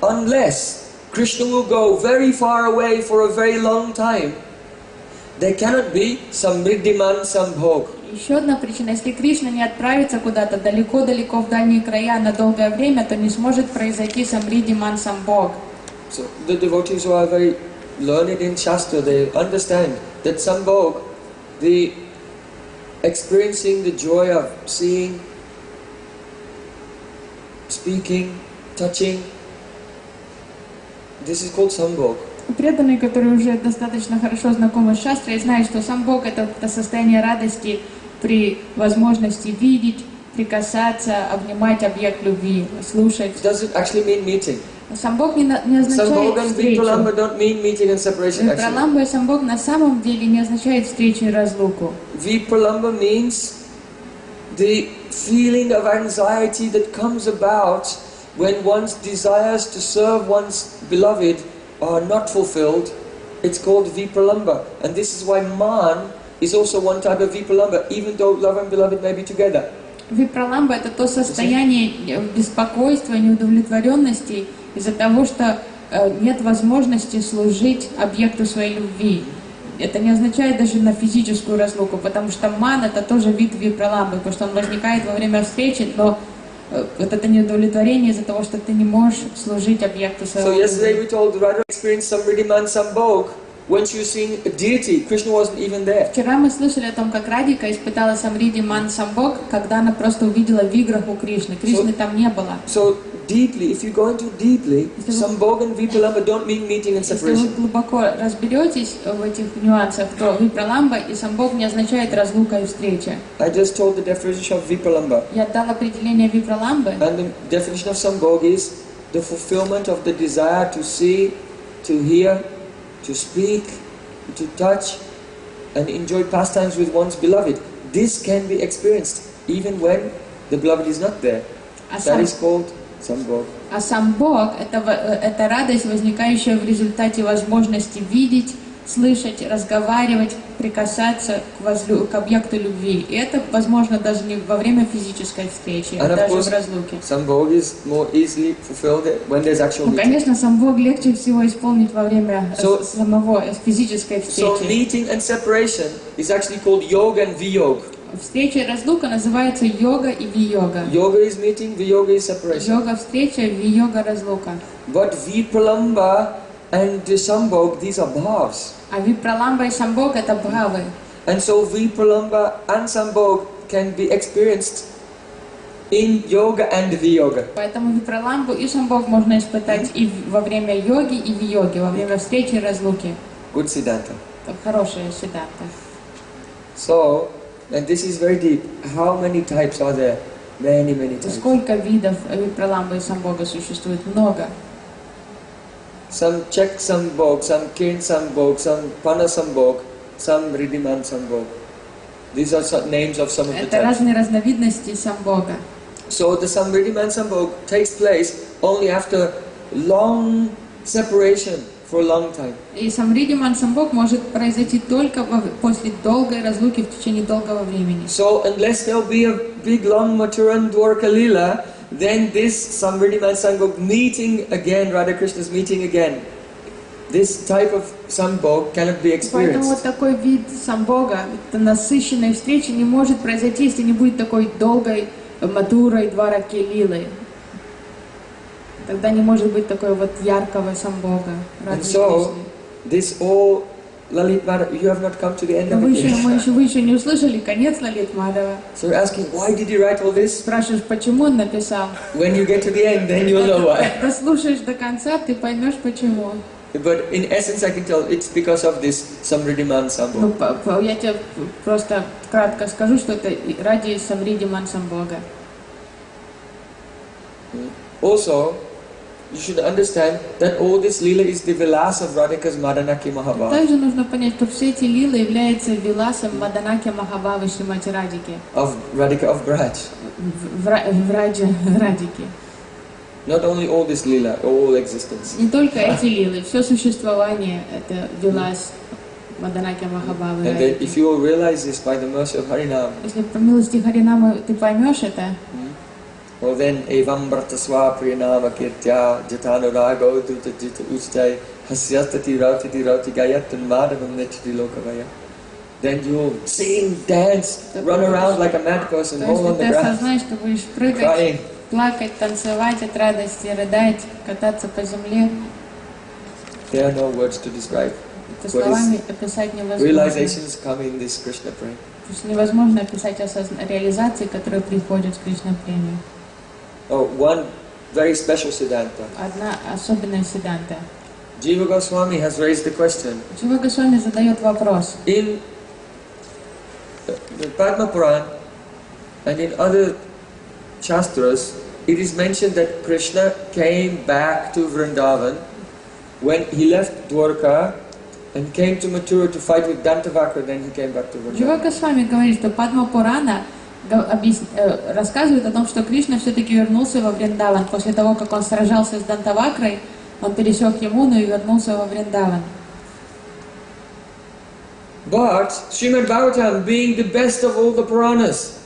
unless Krishna will go very far away for a very long time, there cannot be samriddhiman sambhog. Еще одна причина, если Кришна не отправится куда-то далеко-далеко в дальние края на долгое время, то не сможет произойти самридhi ман самбог. So, the devotees who are very learned in Shastra, they understand that sambhog, the experiencing the joy of seeing, speaking, touching, this is called sambhog. Преданные, которые уже достаточно хорошо знакомы с шастрой, знают, что самбог — это состояние радости при возможности видеть, прикасаться, обнимать объект любви, слушать. It doesn't actually mean meeting. Самбог не означает Sambhog and встречу. Vipralamba don't mean meeting and separation actually. Випраламба и самбог на самом деле не означает встречу и разлуку. Vipralamba means the feeling of anxiety that comes about when one's desires to serve one's beloved are not fulfilled. It's called Vipralamba. And this is why man is also one type of Vipralamba, even though lover and beloved may be together. Випраламба — это то состояние беспокойства, неудовлетворенности из-за того, что нет возможности служить объекту своей любви. Это не означает даже на физическую разлуку, потому что ман — это тоже вид випраламбы, потому что он возникает во время встречи, но вот это неудовлетворение из-за того, что ты не можешь служить объекту своей So любви. yesterday we told Radha experienced some Riddhiman Sambhog when she was seeing a deity, Krishna wasn't even there. Вчера мы слышали о том, как Радика испытала Самриди Ман Самбог, когда она просто увидела виграху Кришны. Кришны там не было. So deeply, if you go into deeply, Sambhog and Vipralambha don't mean meeting and Если вы separation. глубоко разберетесь в этих нюансах, то Випраламба и Самбог не означает разлука и встреча. I just told the definition of Vipralambha. Я дал определение Випраламбы. And the definition of Sambhog is the fulfillment of the desire to see, to hear, to speak, to touch, and enjoy pastimes with one's beloved. This can be experienced even when the beloved is not there. That is called Sambhog. А Самбог это радость, возникающая в результате возможности видеть, слышать, разговаривать, прикасаться к объекту любви. И это возможно даже не во время физической встречи, а даже в разлуке. Sambhog is more easily fulfilled when there's actual meeting. Конечно, Самбог легче всего исполнить во время самого физической встречи. So meeting and separation is actually called yoga and viyog. Встреча и разлука называется йога и виога. Yoga is meeting, viyoga is separation. Йога встреча, виога разлука. But Vipralambha and Sambhog, these are bhavs. А Випраламба и Самбог это бхавы. And so Vipralambha and Sambhog can be experienced in yoga and viyoga. Поэтому Випраламбу и Самбог можно испытать и во время йоги, и в йоге, во время встречи и разлуки. Good Siddhanta. Это хорошая сиданта. So, and this is very deep. How many types are there? Many, many types. Сколько видов Випраламбы и Самбога существует? Много. Some Czech Sambhog, some Kirin Sambhog, some Pana Sambhog, some Riddhiman Sambhog. These are names of some of the Это types. разные разновидности Самбога. So the Samriddhiman Sambhog takes place only after long separation for a long time. И Самридиман Самбог может произойти только после долгой разлуки в течение долгого времени. So unless there'll be a big long Mathuran Dwarka Lila, then this Samriddhiman Sambhog meeting again, Radha Krishna's meeting again, this type of Sambhog cannot be Поэтому вот experienced. такой вид Самбога, насыщенной встречи не может произойти, если не будет такой долгой Матурой, Двараки, Лилы. Тогда не может быть такой вот яркого Самбога. And so, this all Lalit Madhava, you have not come to the end of Вы it. еще не услышали конец Лалит Мадхава. So you're asking, why did he write all this? Спрашиваешь, почему он написал? When you get to the end, then you'll know why. Дослушаешь до конца, ты поймешь почему. But in essence, I can tell it's because of this Samriddhiman Ну, Sambhog. я тебе просто кратко скажу, что это ради Самридиман Самбога. Also, you should understand that all this lila is the vilas of Radhika's Madanaki Mahabharata. Также нужно понять, что все эти лилы являются виласом Маданаки Махабавы Шримати Радики. Of Radhika of Braj. В Раджи Радики. Not only all this lila, all existence. Не только эти лилы, все существование это вилас Маданаки Махабавы And then Радики. if you will realize this by the mercy of Harinam, Если по милости Харинамы ты поймешь это, well then evam brataswa priyanama kirtya jatanurago duta jita ustai hasyastati rautiti rauti gayatun madhavam nechiti lokavaya. Then you'll sing, dance, run around like a mad person, то roll on есть the ты ground, осознаешь, что будешь прыгать, crying. плакать, танцевать от радости, рыдать, кататься по земле. There are no words to describe. Это словами описать невозможно. Realizations come in this Krishna prema. То есть невозможно описать реализации, которые приходят в Кришна-премию. Oh, one very special Siddhanta. Одна особенная сиданта. Jiva Goswami has raised the question. Джива Госвами задает вопрос. In the Padma Puran and in other Shastras, it is mentioned that Krishna came back to Vrindavan when he left Dwarka and came to Mathura to fight with Dantavakra, then he came back to Джива Vrindavan. Госвами говорит, что Падма Пурана рассказывает о том, что Кришна все-таки вернулся во Вриндаван. После того, как он сражался с Дантавакрой, он пересек Ямуну и вернулся во Вриндаван. But Srimad Bhagavatam, being the best of all the Puranas,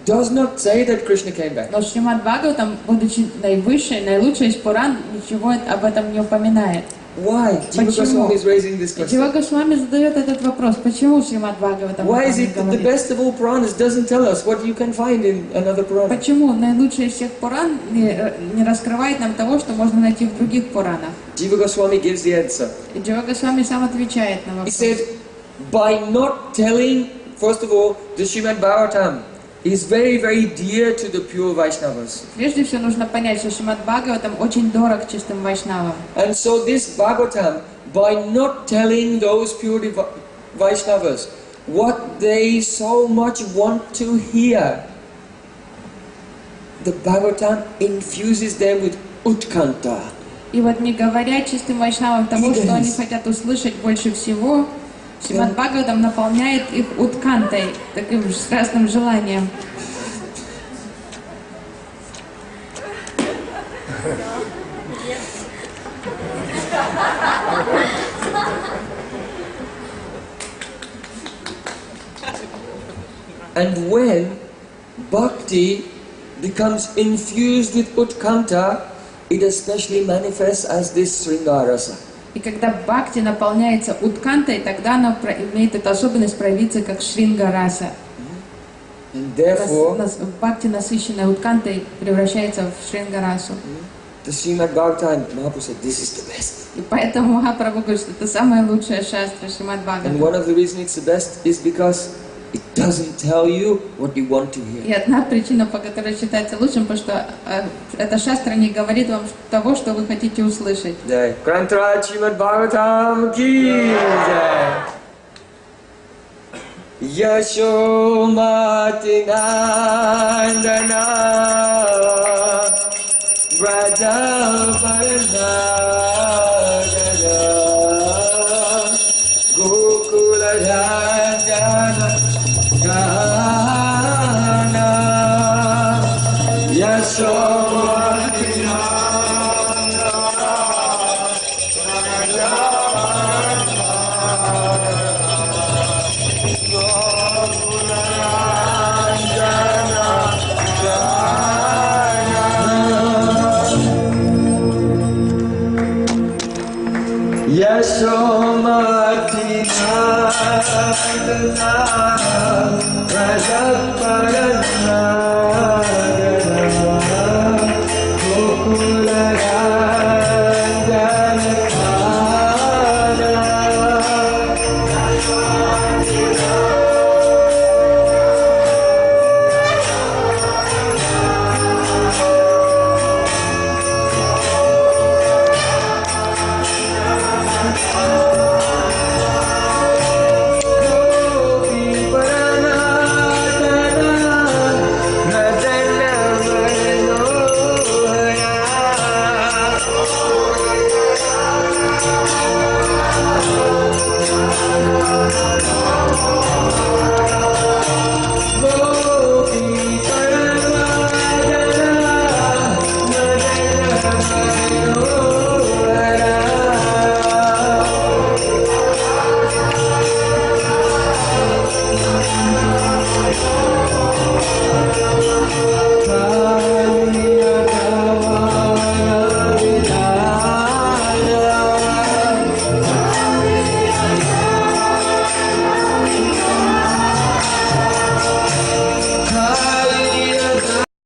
does not say that Krishna came back. Но Шримад Бхагаватам, будучи наивысшей, наилучшей из Пуран, ничего об этом не упоминает. Why? Jiva Почему? Goswami is raising this Джива question. Госвами задает этот вопрос, почему Шримад Бхагаватам Why об is этом it that the говорит? best of all Puranas doesn't tell us what you can find in another Purana? Почему наилучший из всех Пуран не раскрывает нам того, что можно найти в других Пуранах? Jiva Goswami gives the answer. И Джива Госвами сам отвечает на He вопрос. said, by not telling, first of all, the Srimad Bhagavatam is very, very dear to the pure Vaishnavas. Прежде всего нужно понять, что Шримад Бхагаватам очень дорог чистым вайшнавам. And so this Bhagavatam, by not telling those pure Vaishnavas what they so much want to hear, the Bhagavatam infuses them with utkanta. И вот не говоря чистым вайшнавам того, что они хотят услышать больше всего, Шримад Бхагаватам наполняет их уткантой, таким страстным желанием. And when bhakti becomes infused with utkanta, it especially manifests as this Sringarasa. И когда бхакти наполняется уткантой, тогда она имеет эту особенность проявиться как шринга-раса. And therefore, Бхакти, насыщенная уткантой, превращается в шринга-расу. the Srimad Bhagavatam, Mahaprabhu said, this is the best. И поэтому Махапрабху говорит, что это самая лучшая шастра Шримад And Бхагаватам. one of the reasons it's the best is because it doesn't tell you what you want to И hear. одна причина, по которой считается лучшим, потому что эта шастра не говорит вам того, что вы хотите услышать. Jai. Grantraj Srimad Bhagavatam ki jai. Yashomati Nandana Brajavarana Gokula Rajana Gana Yashomati Yashomati Nandana Brajavarana